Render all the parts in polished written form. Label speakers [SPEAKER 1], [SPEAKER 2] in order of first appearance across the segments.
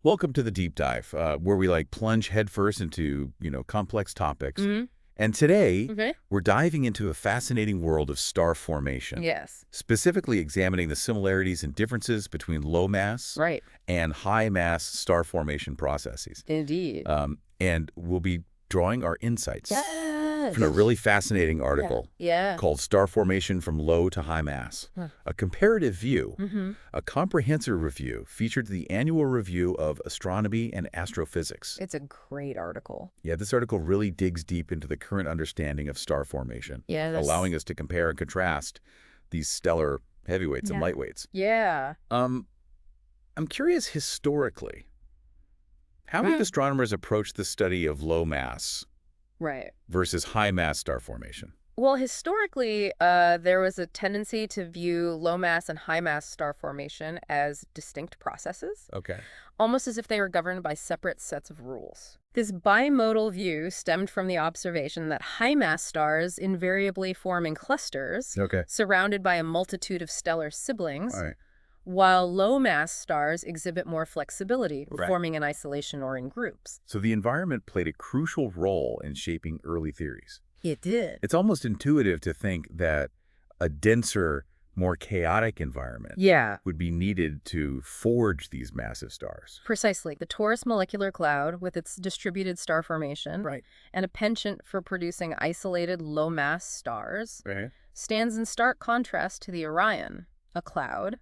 [SPEAKER 1] Welcome to the deep dive, where we plunge headfirst into, complex topics.
[SPEAKER 2] Hmm.
[SPEAKER 1] And today,
[SPEAKER 2] Okay.
[SPEAKER 1] we're diving into a fascinating world of star formation,
[SPEAKER 2] Yes.
[SPEAKER 1] specifically examining the similarities and differences between low mass
[SPEAKER 2] Right.
[SPEAKER 1] and high mass star formation processes.
[SPEAKER 2] Indeed.
[SPEAKER 1] And we'll be drawing our insights
[SPEAKER 2] Yes.
[SPEAKER 1] from a really fascinating article
[SPEAKER 2] Yeah.
[SPEAKER 1] called Star Formation from Low to High Mass,
[SPEAKER 2] Huh.
[SPEAKER 1] a comparative view.
[SPEAKER 2] Mm-hmm.
[SPEAKER 1] A comprehensive review featured the annual review of astronomy and astrophysics.
[SPEAKER 2] It's a great article.
[SPEAKER 1] Yeah, this article really digs deep into the current understanding of star formation,
[SPEAKER 2] Yeah.
[SPEAKER 1] allowing us to compare and contrast these stellar heavyweights and
[SPEAKER 2] Yeah.
[SPEAKER 1] lightweights.
[SPEAKER 2] Yeah.
[SPEAKER 1] I'm curious historically, how have
[SPEAKER 2] Mm.
[SPEAKER 1] astronomers approached the study of low mass
[SPEAKER 2] Right.
[SPEAKER 1] versus high mass star formation?
[SPEAKER 2] Well, historically, there was a tendency to view low mass and high mass star formation as distinct processes,
[SPEAKER 1] Okay.
[SPEAKER 2] almost as if they were governed by separate sets of rules. This bimodal view stemmed from the observation that high mass stars invariably form in clusters,
[SPEAKER 1] Okay.
[SPEAKER 2] surrounded by a multitude of stellar siblings,
[SPEAKER 1] All right.
[SPEAKER 2] while low-mass stars exhibit more flexibility,
[SPEAKER 1] Right.
[SPEAKER 2] forming in isolation or in groups.
[SPEAKER 1] So the environment played a crucial role in shaping early theories.
[SPEAKER 2] It did.
[SPEAKER 1] It's almost intuitive to think that a denser, more chaotic environment
[SPEAKER 2] Yeah,
[SPEAKER 1] would be needed to forge these massive stars.
[SPEAKER 2] precisely. The Taurus molecular cloud, with its distributed star formation
[SPEAKER 1] Right.
[SPEAKER 2] and a penchant for producing isolated low-mass stars,
[SPEAKER 1] Right.
[SPEAKER 2] stands in stark contrast to the Orion, a cloud,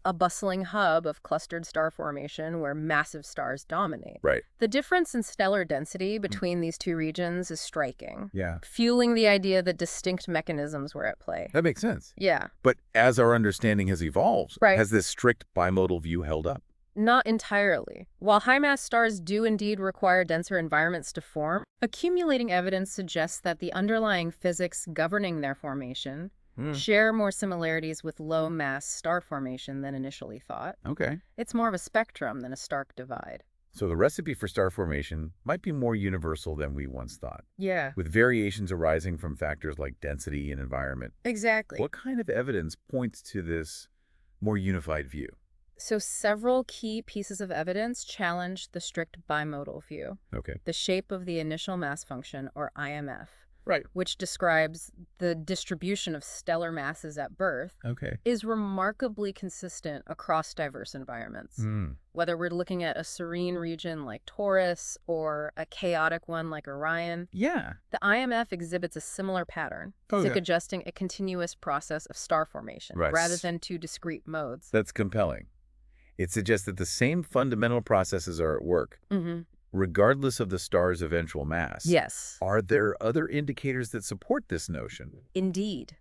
[SPEAKER 2] a bustling hub of clustered star formation where massive stars dominate.
[SPEAKER 1] Right.
[SPEAKER 2] The difference in stellar density between these two regions is striking,
[SPEAKER 1] Yeah.
[SPEAKER 2] fueling the idea that distinct mechanisms were at play.
[SPEAKER 1] That makes sense.
[SPEAKER 2] Yeah,
[SPEAKER 1] But as our understanding has evolved,
[SPEAKER 2] Right.
[SPEAKER 1] has this strict bimodal view held up?
[SPEAKER 2] not entirely. While high-mass stars do indeed require denser environments to form, accumulating evidence suggests that the underlying physics governing their formation share more similarities with low-mass star formation than initially thought.
[SPEAKER 1] Okay.
[SPEAKER 2] It's more of a spectrum than a stark divide.
[SPEAKER 1] So the recipe for star formation might be more universal than we once thought,
[SPEAKER 2] Yeah,
[SPEAKER 1] with variations arising from factors like density and environment.
[SPEAKER 2] exactly.
[SPEAKER 1] What kind of evidence points to this more unified view?
[SPEAKER 2] So several key pieces of evidence challenge the strict bimodal view.
[SPEAKER 1] Okay.
[SPEAKER 2] The shape of the initial mass function, or IMF,
[SPEAKER 1] Right.
[SPEAKER 2] which describes the distribution of stellar masses at birth,
[SPEAKER 1] Okay.
[SPEAKER 2] is remarkably consistent across diverse environments. Whether we're looking at a serene region like Taurus or a chaotic one like Orion,
[SPEAKER 1] Yeah.
[SPEAKER 2] the IMF exhibits a similar pattern,
[SPEAKER 1] Okay.
[SPEAKER 2] suggesting a continuous process of star formation
[SPEAKER 1] Right.
[SPEAKER 2] rather than two discrete modes.
[SPEAKER 1] That's compelling. It suggests that the same fundamental processes are at work,
[SPEAKER 2] Mm-hmm.
[SPEAKER 1] regardless of the star's eventual mass.
[SPEAKER 2] Yes.
[SPEAKER 1] Are there other indicators that support this notion?
[SPEAKER 2] Indeed.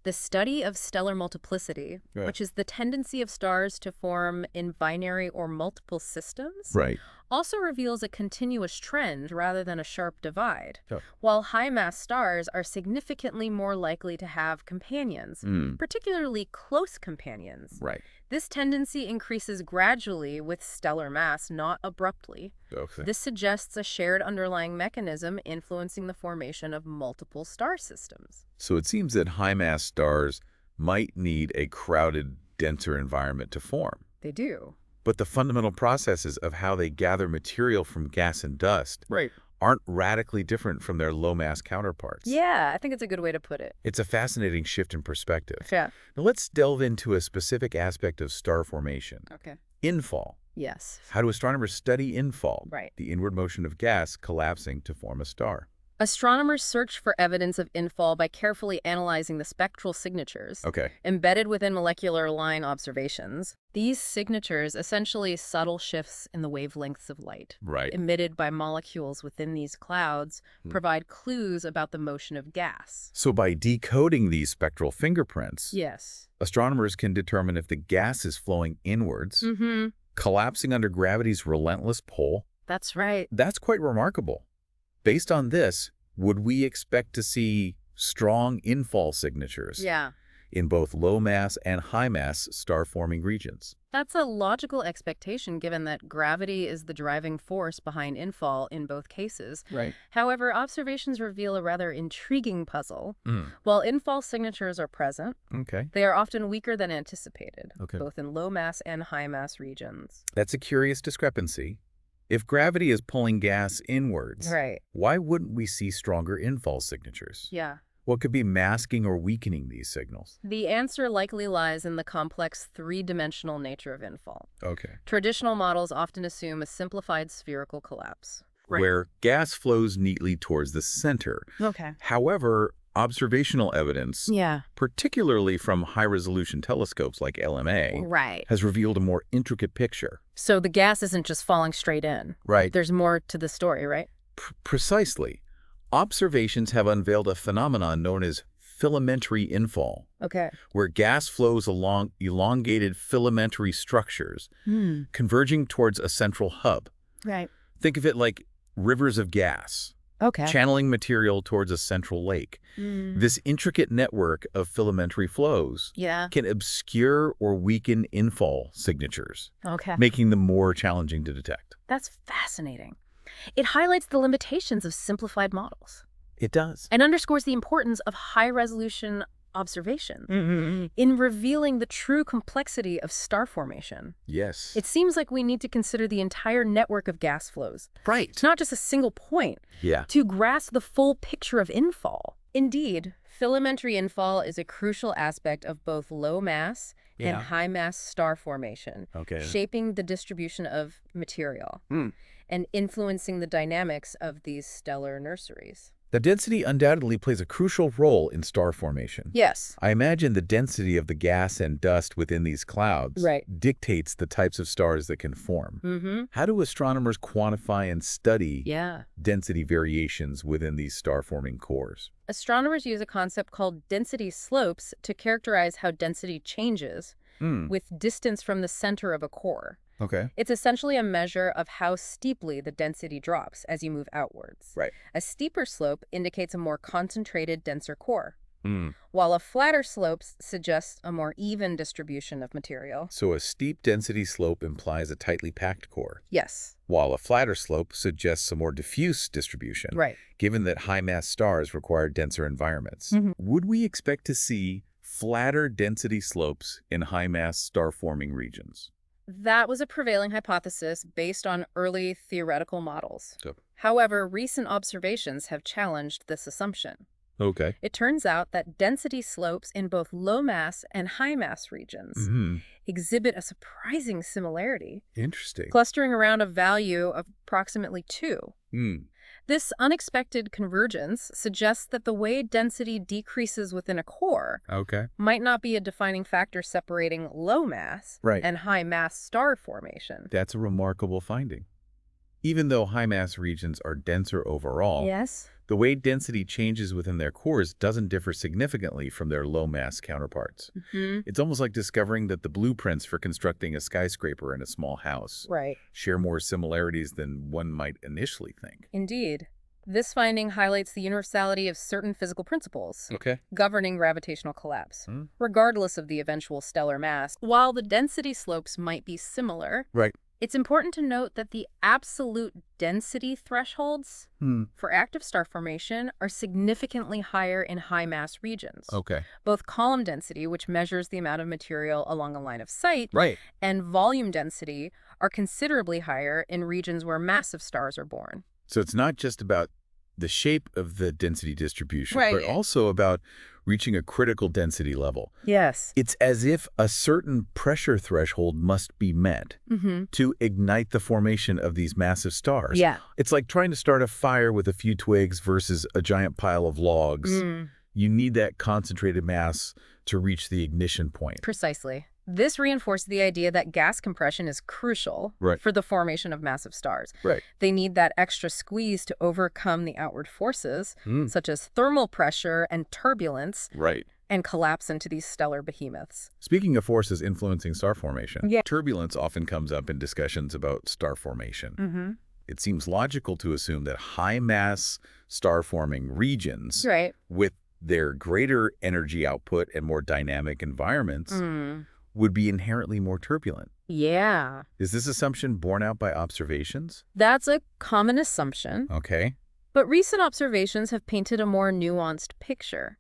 [SPEAKER 2] The study of stellar multiplicity,
[SPEAKER 1] Yeah.
[SPEAKER 2] which is the tendency of stars to form in binary or multiple systems,
[SPEAKER 1] Right.
[SPEAKER 2] also reveals a continuous trend rather than a sharp divide.
[SPEAKER 1] Oh.
[SPEAKER 2] While high-mass stars are significantly more likely to have companions, particularly close companions.
[SPEAKER 1] Right.
[SPEAKER 2] This tendency increases gradually with stellar mass, not abruptly.
[SPEAKER 1] Okay.
[SPEAKER 2] This suggests a shared underlying mechanism influencing the formation of multiple star systems.
[SPEAKER 1] So it seems that high-mass stars might need a crowded, denser environment to form.
[SPEAKER 2] They do.
[SPEAKER 1] But the fundamental processes of how they gather material from gas and dust aren't radically different from their low-mass counterparts.
[SPEAKER 2] Yeah, I think it's a good way to put it.
[SPEAKER 1] It's a fascinating shift in perspective.
[SPEAKER 2] Yeah.
[SPEAKER 1] Now let's delve into a specific aspect of star formation,
[SPEAKER 2] Okay.
[SPEAKER 1] infall.
[SPEAKER 2] Yes.
[SPEAKER 1] How do astronomers study infall,
[SPEAKER 2] Right.
[SPEAKER 1] the inward motion of gas collapsing to form a star?
[SPEAKER 2] Astronomers search for evidence of infall by carefully analyzing the spectral signatures
[SPEAKER 1] Okay.
[SPEAKER 2] embedded within molecular line observations. These signatures, essentially subtle shifts in the wavelengths of light
[SPEAKER 1] Right.
[SPEAKER 2] emitted by molecules within these clouds, provide clues about the motion of gas.
[SPEAKER 1] So by decoding these spectral fingerprints,
[SPEAKER 2] Yes.
[SPEAKER 1] astronomers can determine if the gas is flowing inwards,
[SPEAKER 2] Mm-hmm.
[SPEAKER 1] collapsing under gravity's relentless pull.
[SPEAKER 2] That's right.
[SPEAKER 1] That's quite remarkable. Based on this, would we expect to see strong infall signatures?
[SPEAKER 2] Yeah.
[SPEAKER 1] in both low-mass and high-mass star-forming regions.
[SPEAKER 2] That's a logical expectation given that gravity is the driving force behind infall in both cases.
[SPEAKER 1] Right.
[SPEAKER 2] However, observations reveal a rather intriguing puzzle.
[SPEAKER 1] Mm.
[SPEAKER 2] While infall signatures are present,
[SPEAKER 1] Okay.
[SPEAKER 2] they are often weaker than anticipated,
[SPEAKER 1] Okay.
[SPEAKER 2] both in low-mass and high-mass regions.
[SPEAKER 1] That's a curious discrepancy. If gravity is pulling gas inwards,
[SPEAKER 2] Right.
[SPEAKER 1] why wouldn't we see stronger infall signatures?
[SPEAKER 2] Yeah.
[SPEAKER 1] What could be masking or weakening these signals?
[SPEAKER 2] The answer likely lies in the complex three-dimensional nature of infall.
[SPEAKER 1] Okay.
[SPEAKER 2] Traditional models often assume a simplified spherical collapse.
[SPEAKER 1] Where gas flows neatly towards the center.
[SPEAKER 2] Okay.
[SPEAKER 1] However, observational evidence,
[SPEAKER 2] Yeah.
[SPEAKER 1] particularly from high-resolution telescopes like LMA,
[SPEAKER 2] Right.
[SPEAKER 1] has revealed a more intricate picture.
[SPEAKER 2] So the gas isn't just falling straight in.
[SPEAKER 1] Right.
[SPEAKER 2] There's more to the story, right?
[SPEAKER 1] Precisely. Observations have unveiled a phenomenon known as filamentary infall,
[SPEAKER 2] Okay.
[SPEAKER 1] where gas flows along elongated filamentary structures, converging towards a central hub.
[SPEAKER 2] Right.
[SPEAKER 1] Think of it like rivers of gas,
[SPEAKER 2] Okay.
[SPEAKER 1] channeling material towards a central lake. This intricate network of filamentary flows
[SPEAKER 2] Yeah.
[SPEAKER 1] can obscure or weaken infall signatures,
[SPEAKER 2] Okay.
[SPEAKER 1] making them more challenging to detect.
[SPEAKER 2] That's fascinating. It highlights the limitations of simplified models
[SPEAKER 1] It does.
[SPEAKER 2] and underscores the importance of high-resolution observation in revealing the true complexity of star formation.
[SPEAKER 1] Yes.
[SPEAKER 2] It seems like we need to consider the entire network of gas flows,
[SPEAKER 1] right.
[SPEAKER 2] not just a single point,
[SPEAKER 1] Yeah.
[SPEAKER 2] to grasp the full picture of infall. Indeed, filamentary infall is a crucial aspect of both low-mass and high-mass star formation,
[SPEAKER 1] Okay.
[SPEAKER 2] shaping the distribution of material and influencing the dynamics of these stellar nurseries.
[SPEAKER 1] The density undoubtedly plays a crucial role in star formation.
[SPEAKER 2] Yes.
[SPEAKER 1] I imagine the density of the gas and dust within these clouds dictates the types of stars that can form. How do astronomers quantify and study density variations within these star-forming cores?
[SPEAKER 2] Astronomers use a concept called density slopes to characterize how density changes with distance from the center of a core.
[SPEAKER 1] Okay.
[SPEAKER 2] It's essentially a measure of how steeply the density drops as you move outwards.
[SPEAKER 1] Right.
[SPEAKER 2] A steeper slope indicates a more concentrated, denser core, while a flatter slope suggests a more even distribution of material.
[SPEAKER 1] So a steep density slope implies a tightly packed core,
[SPEAKER 2] Yes.
[SPEAKER 1] while a flatter slope suggests a more diffuse distribution,
[SPEAKER 2] Right.
[SPEAKER 1] given that high-mass stars require denser environments. Would we expect to see flatter density slopes in high-mass star-forming regions?
[SPEAKER 2] That was a prevailing hypothesis based on early theoretical models.
[SPEAKER 1] So-
[SPEAKER 2] However, recent observations have challenged this assumption.
[SPEAKER 1] Okay.
[SPEAKER 2] It turns out that density slopes in both low-mass and high-mass regions exhibit a surprising similarity,
[SPEAKER 1] Interesting.
[SPEAKER 2] clustering around a value of approximately 2. This unexpected convergence suggests that the way density decreases within a core might not be a defining factor separating low mass and high mass star formation.
[SPEAKER 1] That's a remarkable finding. Even though high-mass regions are denser overall, the way density changes within their cores doesn't differ significantly from their low-mass counterparts. It's almost like discovering that the blueprints for constructing a skyscraper in a small house share more similarities than one might initially think.
[SPEAKER 2] Indeed. This finding highlights the universality of certain physical principles
[SPEAKER 1] Okay.
[SPEAKER 2] governing gravitational collapse, regardless of the eventual stellar mass. While the density slopes might be similar, it's important to note that the absolute density thresholds for active star formation are significantly higher in high-mass regions.
[SPEAKER 1] Okay.
[SPEAKER 2] Both column density, which measures the amount of material along a line of sight,
[SPEAKER 1] Right.
[SPEAKER 2] and volume density are considerably higher in regions where massive stars are born.
[SPEAKER 1] So it's not just about the shape of the density distribution,
[SPEAKER 2] Right.
[SPEAKER 1] but also about reaching a critical density level.
[SPEAKER 2] Yes.
[SPEAKER 1] It's as if a certain pressure threshold must be met to ignite the formation of these massive stars.
[SPEAKER 2] Yeah.
[SPEAKER 1] It's like trying to start a fire with a few twigs versus a giant pile of logs. You need that concentrated mass to reach the ignition point.
[SPEAKER 2] Precisely. This reinforced the idea that gas compression is crucial for the formation of massive stars. They need that extra squeeze to overcome the outward forces, such as thermal pressure and turbulence, and collapse into these stellar behemoths.
[SPEAKER 1] Speaking of forces influencing star formation, turbulence often comes up in discussions about star formation. It seems logical to assume that high-mass star-forming regions with their greater energy output and more dynamic environments would be inherently more turbulent.
[SPEAKER 2] Yeah.
[SPEAKER 1] Is this assumption borne out by observations?
[SPEAKER 2] That's a common assumption.
[SPEAKER 1] Okay.
[SPEAKER 2] But recent observations have painted a more nuanced picture.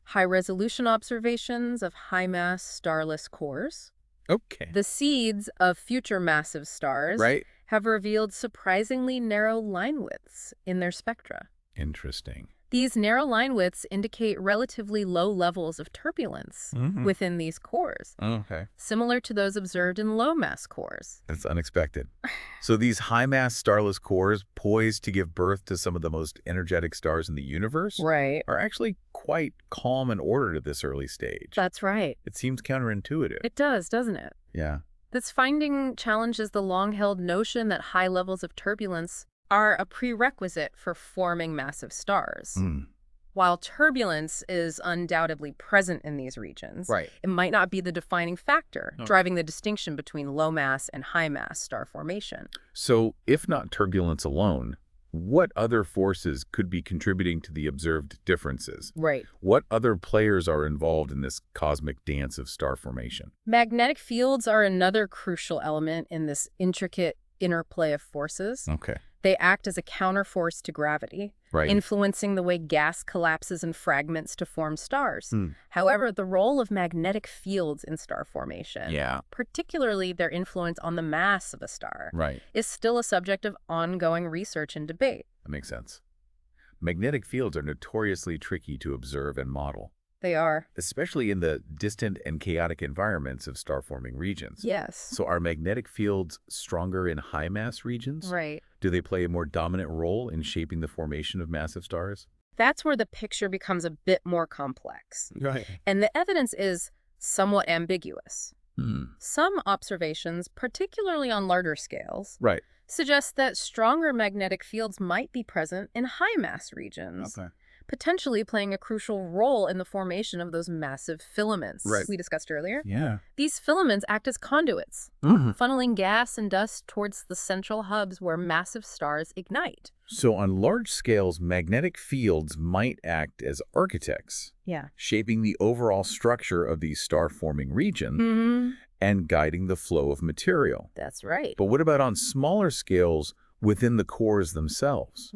[SPEAKER 2] High-resolution observations of high-mass starless cores.
[SPEAKER 1] Okay.
[SPEAKER 2] The seeds of future massive stars have revealed surprisingly narrow line widths in their spectra.
[SPEAKER 1] Interesting.
[SPEAKER 2] These narrow line widths indicate relatively low levels of turbulence within these cores, similar to those observed in low-mass cores.
[SPEAKER 1] That's unexpected. So these high-mass starless cores, poised to give birth to some of the most energetic stars in the universe, are actually quite calm and ordered at this early stage.
[SPEAKER 2] That's right.
[SPEAKER 1] It seems counterintuitive.
[SPEAKER 2] It does, doesn't it?
[SPEAKER 1] Yeah.
[SPEAKER 2] This finding challenges the long-held notion that high levels of turbulence are a prerequisite for forming massive stars. While turbulence is undoubtedly present in these regions, it might not be the defining factor driving the distinction between low-mass and high-mass star formation.
[SPEAKER 1] So, if not turbulence alone, what other forces could be contributing to the observed differences? What other players are involved in this cosmic dance of star formation?
[SPEAKER 2] Magnetic fields are another crucial element in this intricate interplay of forces. They act as a counterforce to gravity, influencing the way gas collapses and fragments to form stars. However, the role of magnetic fields in star formation, particularly their influence on the mass of a star, is still a subject of ongoing research and debate.
[SPEAKER 1] That makes sense. Magnetic fields are notoriously tricky to observe and model.
[SPEAKER 2] They are.
[SPEAKER 1] Especially in the distant and chaotic environments of star-forming regions.
[SPEAKER 2] Yes.
[SPEAKER 1] So are magnetic fields stronger in high-mass regions? Do they play a more dominant role in shaping the formation of massive stars?
[SPEAKER 2] That's where the picture becomes a bit more complex. And the evidence is somewhat ambiguous. Some observations, particularly on larger scales, suggest that stronger magnetic fields might be present in high-mass regions. Potentially playing a crucial role in the formation of those massive filaments we discussed earlier. These filaments act as conduits, funneling gas and dust towards the central hubs where massive stars ignite.
[SPEAKER 1] So on large scales, magnetic fields might act as architects, shaping the overall structure of the star-forming region and guiding the flow of material.
[SPEAKER 2] That's right.
[SPEAKER 1] But what about on smaller scales within the cores themselves?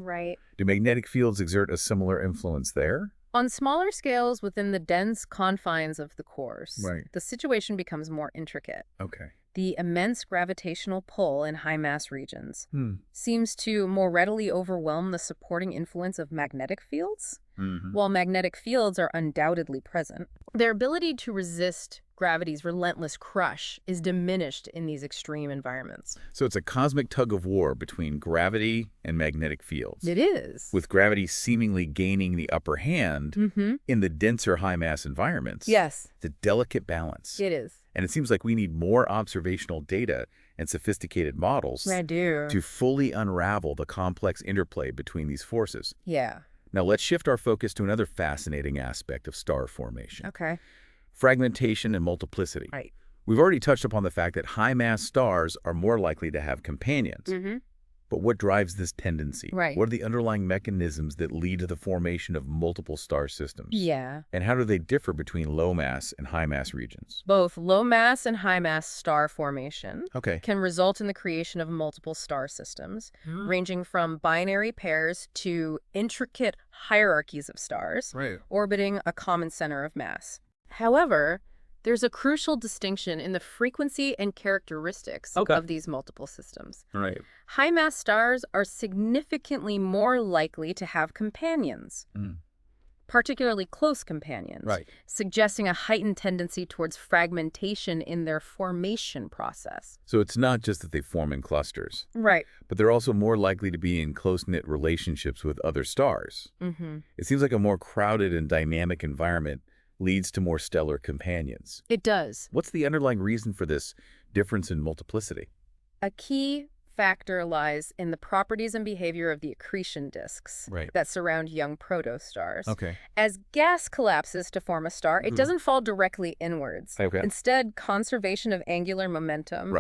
[SPEAKER 1] Do magnetic fields exert a similar influence there?
[SPEAKER 2] On smaller scales within the dense confines of the cores, the situation becomes more intricate. The immense gravitational pull in high-mass regions seems to more readily overwhelm the supporting influence of magnetic fields. While magnetic fields are undoubtedly present, their ability to resist gravity's relentless crush is diminished in these extreme environments.
[SPEAKER 1] So it's a cosmic tug-of-war between gravity and magnetic fields.
[SPEAKER 2] It is.
[SPEAKER 1] With gravity seemingly gaining the upper hand in the denser high-mass environments.
[SPEAKER 2] Yes.
[SPEAKER 1] It's a delicate balance.
[SPEAKER 2] It is.
[SPEAKER 1] And it seems like we need more observational data and sophisticated models to fully unravel the complex interplay between these forces. Now let's shift our focus to another fascinating aspect of star formation. Fragmentation and multiplicity. We've already touched upon the fact that high-mass stars are more likely to have companions. But what drives this tendency? What are the underlying mechanisms that lead to the formation of multiple star systems? And how do they differ between low-mass and high-mass regions?
[SPEAKER 2] Both low-mass and high-mass star formation can result in the creation of multiple star systems, ranging from binary pairs to intricate hierarchies of stars, orbiting a common center of mass. However, there's a crucial distinction in the frequency and characteristics of these multiple systems. High-mass stars are significantly more likely to have companions, particularly close companions, suggesting a heightened tendency towards fragmentation in their formation process.
[SPEAKER 1] So it's not just that they form in clusters. But they're also more likely to be in close-knit relationships with other stars. It seems like a more crowded and dynamic environment leads to more stellar companions.
[SPEAKER 2] It does.
[SPEAKER 1] What's the underlying reason for this difference in multiplicity?
[SPEAKER 2] A key factor lies in the properties and behavior of the accretion disks that surround young protostars. As gas collapses to form a star, it doesn't fall directly inwards. Instead, conservation of angular momentum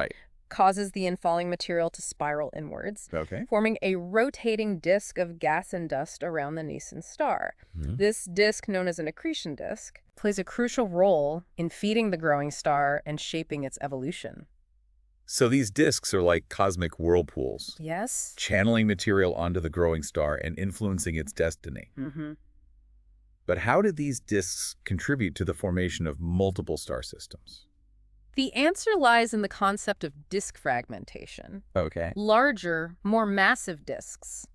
[SPEAKER 2] causes the infalling material to spiral inwards, forming a rotating disk of gas and dust around the nascent star. This disk, known as an accretion disk, plays a crucial role in feeding the growing star and shaping its evolution.
[SPEAKER 1] So these disks are like cosmic whirlpools.
[SPEAKER 2] Yes.
[SPEAKER 1] Channeling material onto the growing star and influencing its destiny. But how did these disks contribute to the formation of multiple star systems?
[SPEAKER 2] The answer lies in the concept of disk fragmentation. Larger, more massive disks,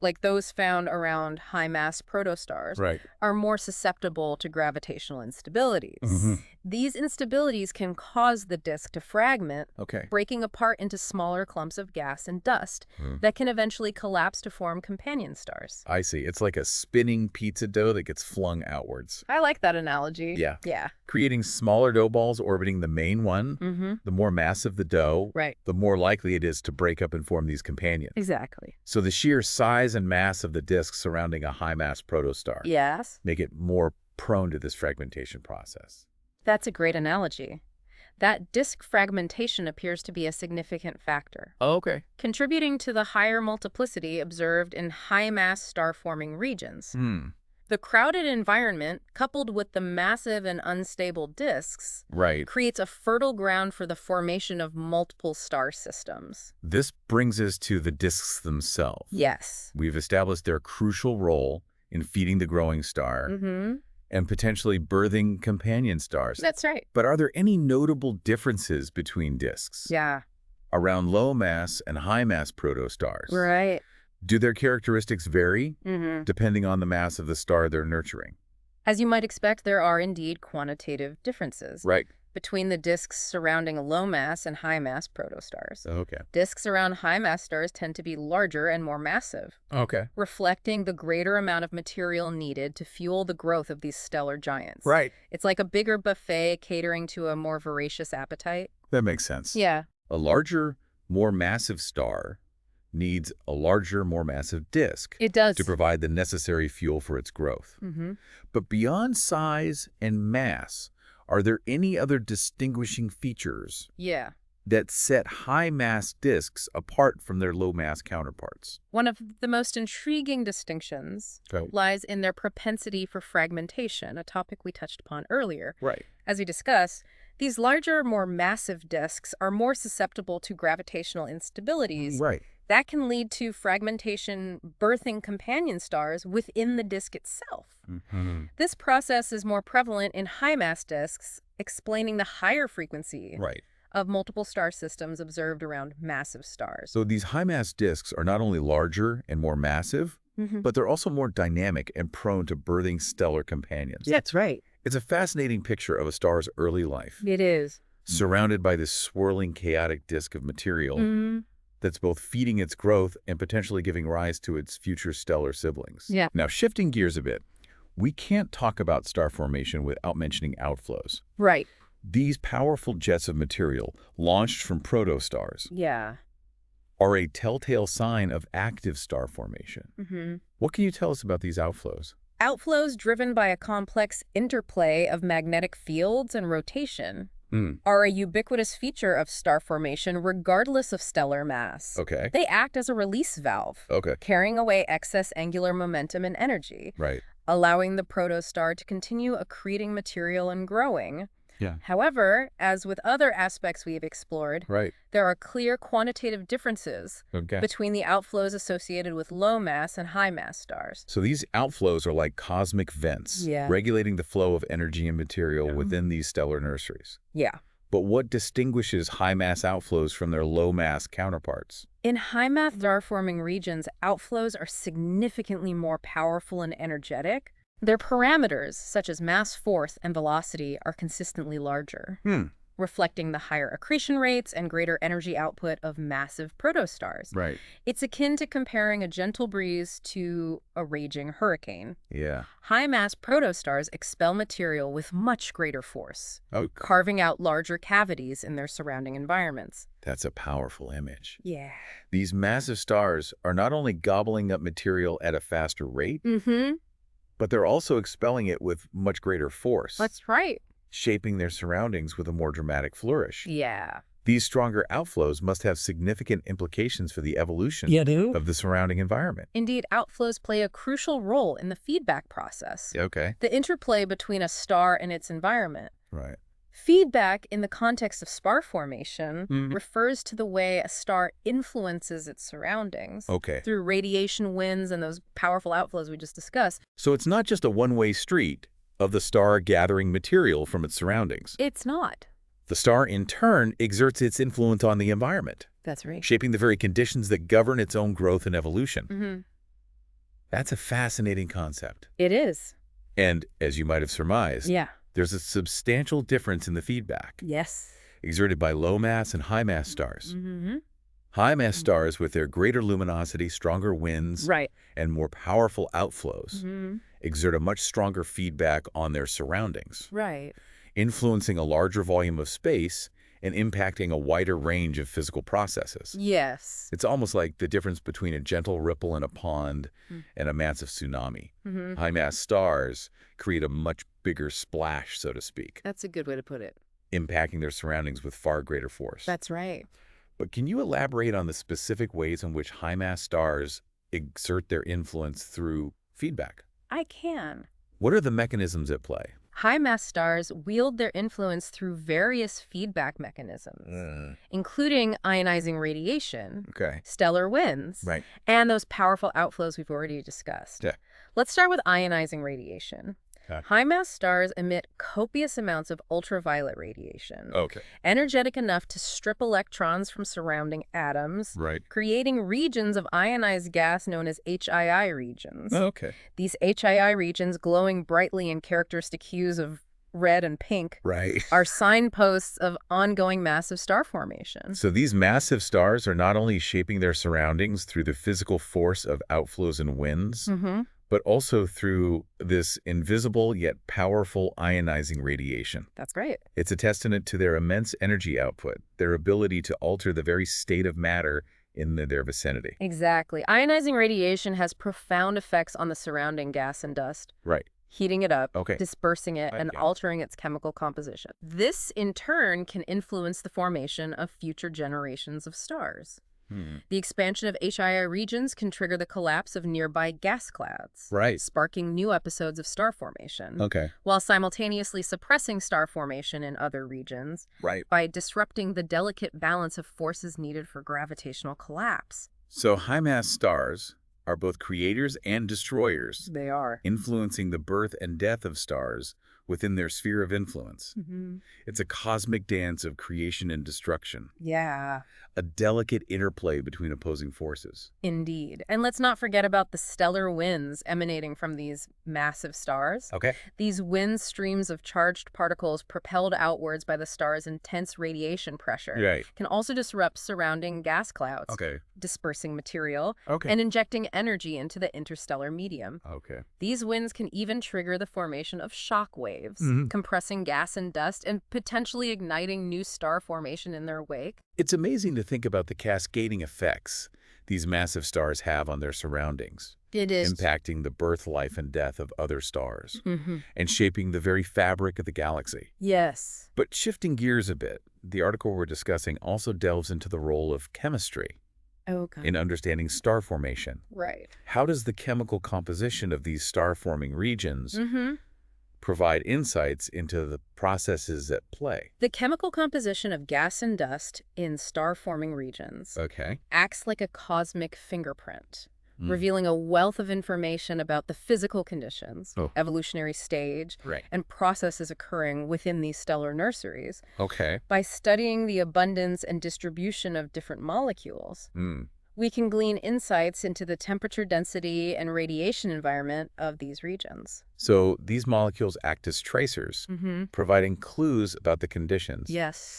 [SPEAKER 2] like those found around high-mass protostars, are more susceptible to gravitational instabilities. These instabilities can cause the disk to fragment, breaking apart into smaller clumps of gas and dust that can eventually collapse to form companion stars.
[SPEAKER 1] I see. It's like a spinning pizza dough that gets flung outwards.
[SPEAKER 2] I like that analogy.
[SPEAKER 1] Yeah. Creating smaller dough balls orbiting the main one, the more massive the dough, the more likely it is to break up and form these companions.
[SPEAKER 2] Exactly.
[SPEAKER 1] So the sheer size and mass of the disk surrounding a high-mass protostar make it more prone to this fragmentation process.
[SPEAKER 2] That's a great analogy. That disk fragmentation appears to be a significant factor. Contributing to the higher multiplicity observed in high-mass star-forming regions. The crowded environment, coupled with the massive and unstable disks, creates a fertile ground for the formation of multiple star systems.
[SPEAKER 1] This brings us to the disks themselves.
[SPEAKER 2] Yes.
[SPEAKER 1] We've established their crucial role in feeding the growing star and potentially birthing companion stars.
[SPEAKER 2] That's right.
[SPEAKER 1] But are there any notable differences between disks?
[SPEAKER 2] Yeah.
[SPEAKER 1] Around low-mass and high-mass protostars?
[SPEAKER 2] Right.
[SPEAKER 1] Do their characteristics vary depending on the mass of the star they're nurturing?
[SPEAKER 2] As you might expect, there are indeed quantitative differences between the disks surrounding low-mass and high-mass protostars. Disks around high-mass stars tend to be larger and more massive, reflecting the greater amount of material needed to fuel the growth of these stellar giants. It's like a bigger buffet catering to a more voracious appetite.
[SPEAKER 1] That makes sense.
[SPEAKER 2] Yeah.
[SPEAKER 1] A larger, more massive star needs a larger, more massive disk.
[SPEAKER 2] It does.
[SPEAKER 1] To provide the necessary fuel for its growth. But beyond size and mass, are there any other distinguishing features that set high-mass disks apart from their low-mass counterparts?
[SPEAKER 2] One of the most intriguing distinctions lies in their propensity for fragmentation, a topic we touched upon earlier. As we discussed, these larger, more massive disks are more susceptible to gravitational instabilities that can lead to fragmentation, birthing companion stars within the disk itself. This process is more prevalent in high-mass disks, explaining the higher frequency of multiple star systems observed around massive stars.
[SPEAKER 1] So these high-mass disks are not only larger and more massive, but they're also more dynamic and prone to birthing stellar companions.
[SPEAKER 2] That's right.
[SPEAKER 1] It's a fascinating picture of a star's early life.
[SPEAKER 2] It is.
[SPEAKER 1] Surrounded by this swirling, chaotic disk of material that's both feeding its growth and potentially giving rise to its future stellar siblings. Now, shifting gears a bit, we can't talk about star formation without mentioning outflows. These powerful jets of material launched from protostars are a telltale sign of active star formation. What can you tell us about these outflows?
[SPEAKER 2] Outflows driven by a complex interplay of magnetic fields and rotation are a ubiquitous feature of star formation regardless of stellar mass. They act as a release valve, carrying away excess angular momentum and energy, allowing the protostar to continue accreting material and growing. However, as with other aspects we have explored, there are clear quantitative differences between the outflows associated with low-mass and high-mass stars.
[SPEAKER 1] So these outflows are like cosmic vents, regulating the flow of energy and material within these stellar nurseries. But what distinguishes high-mass outflows from their low-mass counterparts?
[SPEAKER 2] In high-mass star-forming regions, outflows are significantly more powerful and energetic. Their parameters, such as mass, force, and velocity, are consistently larger, reflecting the higher accretion rates and greater energy output of massive protostars. It's akin to comparing a gentle breeze to a raging hurricane. High-mass protostars expel material with much greater force, carving out larger cavities in their surrounding environments.
[SPEAKER 1] That's a powerful image. These massive stars are not only gobbling up material at a faster rate, but they're also expelling it with much greater force.
[SPEAKER 2] That's right.
[SPEAKER 1] Shaping their surroundings with a more dramatic flourish. These stronger outflows must have significant implications for the evolution of the surrounding environment.
[SPEAKER 2] Indeed, outflows play a crucial role in the feedback process.
[SPEAKER 1] Okay.
[SPEAKER 2] The interplay between a star and its environment.
[SPEAKER 1] Right.
[SPEAKER 2] Feedback in the context of star formation refers to the way a star influences its surroundings through radiation winds and those powerful outflows we just discussed.
[SPEAKER 1] So it's not just a one-way street of the star gathering material from its surroundings.
[SPEAKER 2] It's not.
[SPEAKER 1] The star, in turn, exerts its influence on the environment,
[SPEAKER 2] That's right.
[SPEAKER 1] shaping the very conditions that govern its own growth and evolution. That's a fascinating concept.
[SPEAKER 2] It is.
[SPEAKER 1] And, as you might have surmised,
[SPEAKER 2] Yeah.
[SPEAKER 1] there's a substantial difference in the feedback
[SPEAKER 2] Yes.
[SPEAKER 1] exerted by low-mass and high-mass stars. High-mass stars, with their greater luminosity, stronger winds,
[SPEAKER 2] Right.
[SPEAKER 1] and more powerful outflows, exert a much stronger feedback on their surroundings,
[SPEAKER 2] Right.
[SPEAKER 1] influencing a larger volume of space and impacting a wider range of physical processes.
[SPEAKER 2] Yes.
[SPEAKER 1] It's almost like the difference between a gentle ripple in a pond and a massive tsunami. High-mass stars create a much bigger splash, so to speak,
[SPEAKER 2] That's a good way to put it.
[SPEAKER 1] impacting their surroundings with far greater force.
[SPEAKER 2] That's right.
[SPEAKER 1] But can you elaborate on the specific ways in which high-mass stars exert their influence through feedback?
[SPEAKER 2] I can.
[SPEAKER 1] What are the mechanisms at play?
[SPEAKER 2] High-mass stars wield their influence through various feedback mechanisms, including ionizing radiation, stellar winds, and those powerful outflows we've already discussed.
[SPEAKER 1] Yeah.
[SPEAKER 2] Let's start with ionizing radiation. High-mass stars emit copious amounts of ultraviolet radiation, energetic enough to strip electrons from surrounding atoms, creating regions of ionized gas known as HII regions. These HII regions, glowing brightly in characteristic hues of red and pink, are signposts of ongoing massive star formation.
[SPEAKER 1] So these massive stars are not only shaping their surroundings through the physical force of outflows and winds, but also through this invisible yet powerful ionizing radiation.
[SPEAKER 2] That's right.
[SPEAKER 1] It's a testament to their immense energy output, their ability to alter the very state of matter in their vicinity.
[SPEAKER 2] Exactly. Ionizing radiation has profound effects on the surrounding gas and dust. Heating it up, dispersing it, and altering its chemical composition. This, in turn, can influence the formation of future generations of stars. The expansion of HII regions can trigger the collapse of nearby gas clouds, sparking new episodes of star formation, while simultaneously suppressing star formation in other regions by disrupting the delicate balance of forces needed for gravitational collapse.
[SPEAKER 1] So high-mass stars are both creators and destroyers.
[SPEAKER 2] They are.
[SPEAKER 1] Influencing the birth and death of stars within their sphere of influence. It's a cosmic dance of creation and destruction.
[SPEAKER 2] Yeah.
[SPEAKER 1] A delicate interplay between opposing forces.
[SPEAKER 2] Indeed. And let's not forget about the stellar winds emanating from these massive stars. These wind streams of charged particles propelled outwards by the star's intense radiation pressure can also disrupt surrounding gas clouds, dispersing material, and injecting energy into the interstellar medium. These winds can even trigger the formation of shock waves, compressing gas and dust and potentially igniting new star formation in their wake.
[SPEAKER 1] It's amazing to think about the cascading effects these massive stars have on their surroundings.
[SPEAKER 2] It is.
[SPEAKER 1] Impacting the birth, life, and death of other stars, and shaping the very fabric of the galaxy.
[SPEAKER 2] Yes.
[SPEAKER 1] But shifting gears a bit, the article we're discussing also delves into the role of chemistry in understanding star formation. How does the chemical composition of these star-forming regions provide insights into the processes at play?
[SPEAKER 2] The chemical composition of gas and dust in star-forming regions acts like a cosmic fingerprint, revealing a wealth of information about the physical conditions, evolutionary stage, and processes occurring within these stellar nurseries. By studying the abundance and distribution of different molecules, we can glean insights into the temperature density and radiation environment of these regions.
[SPEAKER 1] So these molecules act as tracers, providing clues about the conditions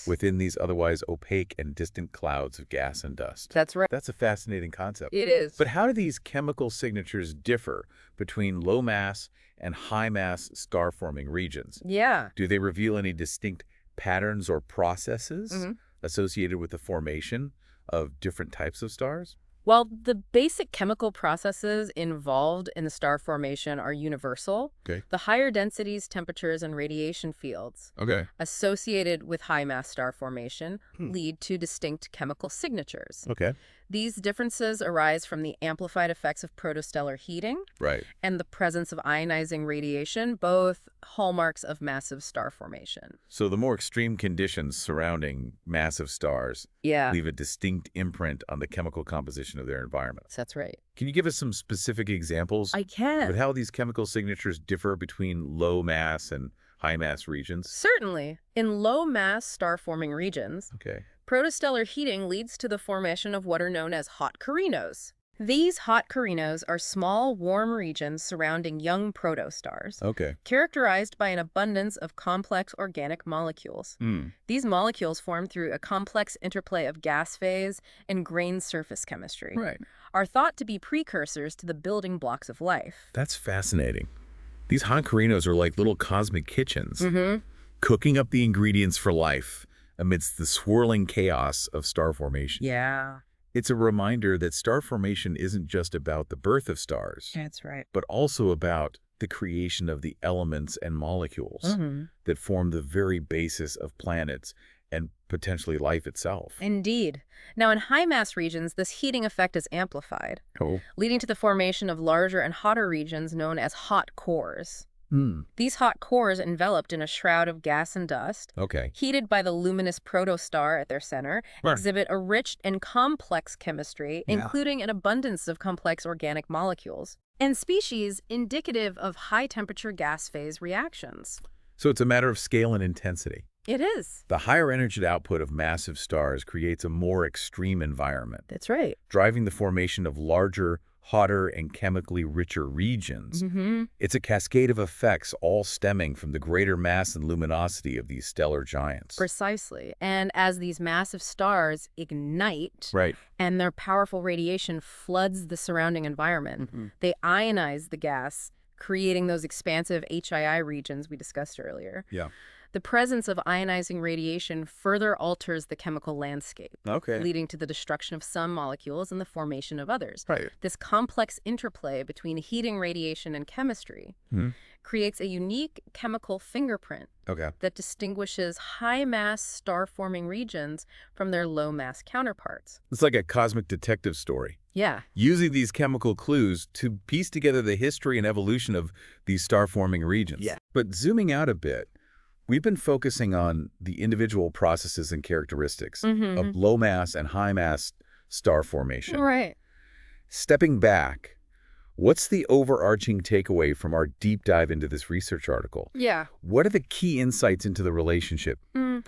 [SPEAKER 1] within these otherwise opaque and distant clouds of gas and dust.
[SPEAKER 2] That's right.
[SPEAKER 1] That's a fascinating concept.
[SPEAKER 2] It is.
[SPEAKER 1] But how do these chemical signatures differ between low-mass and high-mass star-forming regions? Do they reveal any distinct patterns or processes associated with the formation of different types of stars?
[SPEAKER 2] While the basic chemical processes involved in the star formation are universal,
[SPEAKER 1] Okay.
[SPEAKER 2] the higher densities, temperatures, and radiation fields associated with high-mass star formation lead to distinct chemical signatures.
[SPEAKER 1] Okay.
[SPEAKER 2] These differences arise from the amplified effects of protostellar heating
[SPEAKER 1] Right.
[SPEAKER 2] and the presence of ionizing radiation, both hallmarks of massive star formation.
[SPEAKER 1] So the more extreme conditions surrounding massive stars leave a distinct imprint on the chemical composition of their environment.
[SPEAKER 2] That's right.
[SPEAKER 1] Can you give us some specific examples
[SPEAKER 2] I can.
[SPEAKER 1] of how these chemical signatures differ between low mass and high mass regions?
[SPEAKER 2] Certainly. In low-mass star-forming regions,
[SPEAKER 1] Okay.
[SPEAKER 2] protostellar heating leads to the formation of what are known as hot carinos. These hot carinos are small, warm regions surrounding young protostars,
[SPEAKER 1] Okay.
[SPEAKER 2] characterized by an abundance of complex organic molecules. These molecules form through a complex interplay of gas phase and grain surface chemistry,
[SPEAKER 1] Right.
[SPEAKER 2] are thought to be precursors to the building blocks of life.
[SPEAKER 1] That's fascinating. These hot carinos are like little cosmic kitchens, cooking up the ingredients for life amidst the swirling chaos of star formation.
[SPEAKER 2] Yeah,
[SPEAKER 1] It's a reminder that star formation isn't just about the birth of stars,
[SPEAKER 2] that's right.
[SPEAKER 1] but also about the creation of the elements and molecules that form the very basis of planets and potentially life itself.
[SPEAKER 2] Indeed. Now, in high-mass regions, this heating effect is amplified, leading to the formation of larger and hotter regions known as hot cores. These hot cores, enveloped in a shroud of gas and dust, heated by the luminous protostar at their center, exhibit a rich and complex chemistry, including an abundance of complex organic molecules and species indicative of high-temperature gas phase reactions.
[SPEAKER 1] So it's a matter of scale and intensity.
[SPEAKER 2] It is.
[SPEAKER 1] The higher energy output of massive stars creates a more extreme environment,
[SPEAKER 2] That's right.
[SPEAKER 1] driving the formation of larger, hotter, and chemically richer regions. It's a cascade of effects, all stemming from the greater mass and luminosity of these stellar giants.
[SPEAKER 2] Precisely. And as these massive stars ignite, and their powerful radiation floods the surrounding environment, they ionize the gas, creating those expansive HII regions we discussed earlier. The presence of ionizing radiation further alters the chemical landscape, leading to the destruction of some molecules and the formation of others. This complex interplay between heating, radiation, and chemistry creates a unique chemical fingerprint that distinguishes high-mass star-forming regions from their low-mass counterparts.
[SPEAKER 1] It's like a cosmic detective story.
[SPEAKER 2] Yeah.
[SPEAKER 1] Using these chemical clues to piece together the history and evolution of these star-forming regions. But zooming out a bit, we've been focusing on the individual processes and characteristics of low-mass and high-mass star formation. Stepping back, what's the overarching takeaway from our deep dive into this research article? What are the key insights into the relationship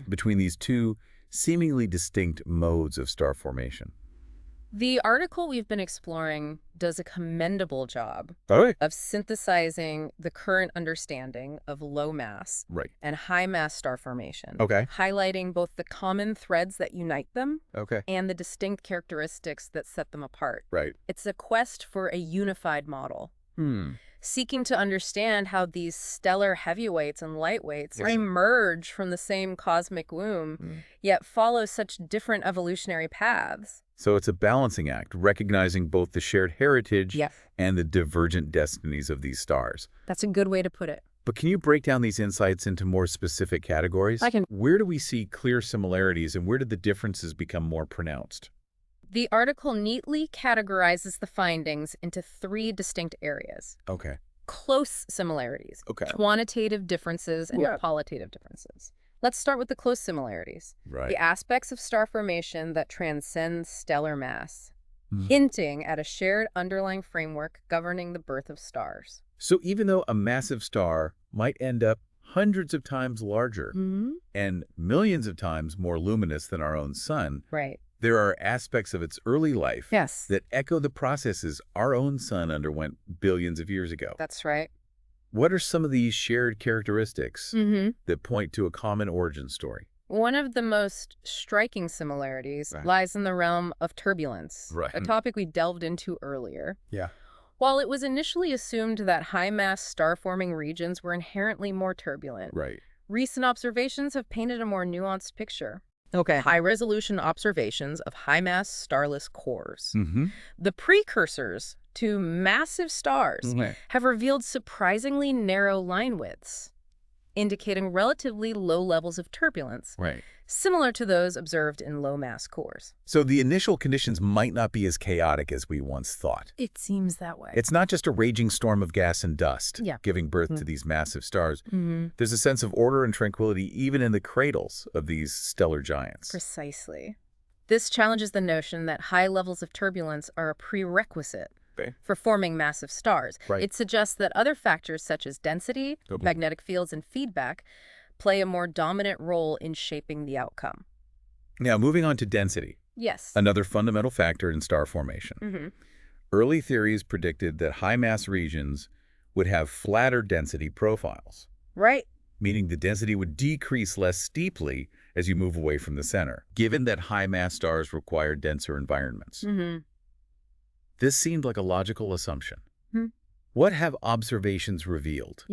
[SPEAKER 1] between these two seemingly distinct modes of star formation?
[SPEAKER 2] The article we've been exploring does a commendable job of synthesizing the current understanding of low mass and high mass star formation, highlighting both the common threads that unite them and the distinct characteristics that set them apart. It's a quest for a unified model, seeking to understand how these stellar heavyweights and lightweights emerge from the same cosmic womb, yet follow such different evolutionary paths.
[SPEAKER 1] So it's a balancing act, recognizing both the shared heritage and the divergent destinies of these stars.
[SPEAKER 2] That's a good way to put it.
[SPEAKER 1] But can you break down these insights into more specific categories?
[SPEAKER 2] I can.
[SPEAKER 1] Where do we see clear similarities and where did the differences become more pronounced?
[SPEAKER 2] The article neatly categorizes the findings into 3 distinct areas. Close similarities, quantitative differences, and qualitative differences. Let's start with the close similarities. The aspects of star formation that transcend stellar mass, hinting at a shared underlying framework governing the birth of stars.
[SPEAKER 1] So even though a massive star might end up hundreds of times larger and millions of times more luminous than our own sun, there are aspects of its early life that echo the processes our own sun underwent billions of years ago.
[SPEAKER 2] That's right.
[SPEAKER 1] What are some of these shared characteristics that point to a common origin story?
[SPEAKER 2] One of the most striking similarities lies in the realm of turbulence, a topic we delved into earlier. While it was initially assumed that high-mass star-forming regions were inherently more turbulent, recent observations have painted a more nuanced picture. Okay.
[SPEAKER 3] High-resolution observations of high-mass starless cores.
[SPEAKER 1] Mm-hmm.
[SPEAKER 3] The precursors to massive stars
[SPEAKER 1] Right.
[SPEAKER 3] have revealed surprisingly narrow line widths, indicating relatively low levels of turbulence,
[SPEAKER 1] Right.
[SPEAKER 3] similar to those observed in low-mass cores.
[SPEAKER 1] So the initial conditions might not be as chaotic as we once thought.
[SPEAKER 2] It seems that way.
[SPEAKER 1] It's not just a raging storm of gas and dust giving birth to these massive stars. There's a sense of order and tranquility even in the cradles of these stellar giants.
[SPEAKER 2] Precisely. This challenges the notion that high levels of turbulence are a prerequisite for forming massive stars.
[SPEAKER 1] Right.
[SPEAKER 2] It suggests that other factors such as density, magnetic fields, and feedback play a more dominant role in shaping the outcome.
[SPEAKER 1] Now, moving on to density.
[SPEAKER 2] Yes.
[SPEAKER 1] Another fundamental factor in star formation. Early theories predicted that high-mass regions would have flatter density profiles.
[SPEAKER 2] Right.
[SPEAKER 1] Meaning the density would decrease less steeply as you move away from the center, given that high-mass stars require denser environments. This seemed like a logical assumption. What have observations revealed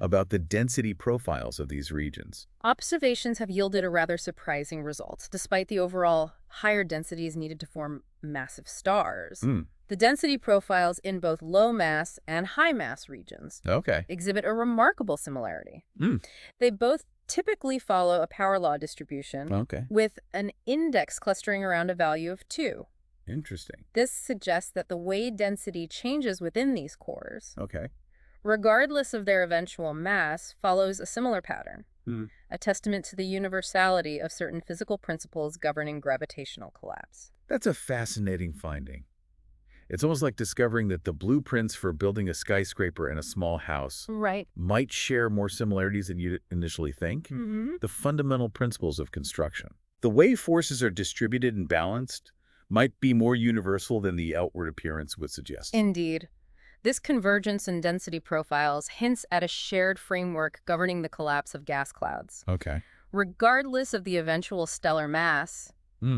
[SPEAKER 1] about the density profiles of these regions?
[SPEAKER 2] Observations have yielded a rather surprising result, despite the overall higher densities needed to form massive stars. The density profiles in both low-mass and high-mass regions exhibit a remarkable similarity. They both typically follow a power law distribution with an index clustering around a value of 2.
[SPEAKER 1] Interesting.
[SPEAKER 2] This suggests that the way density changes within these cores,
[SPEAKER 1] Okay.
[SPEAKER 2] regardless of their eventual mass, follows a similar pattern, a testament to the universality of certain physical principles governing gravitational collapse.
[SPEAKER 1] That's a fascinating finding. It's almost like discovering that the blueprints for building a skyscraper and a small house might share more similarities than you initially think. The fundamental principles of construction. The way forces are distributed and balanced might be more universal than the outward appearance would suggest.
[SPEAKER 2] Indeed. This convergence in density profiles hints at a shared framework governing the collapse of gas clouds.
[SPEAKER 1] Okay.
[SPEAKER 2] Regardless of the eventual stellar mass,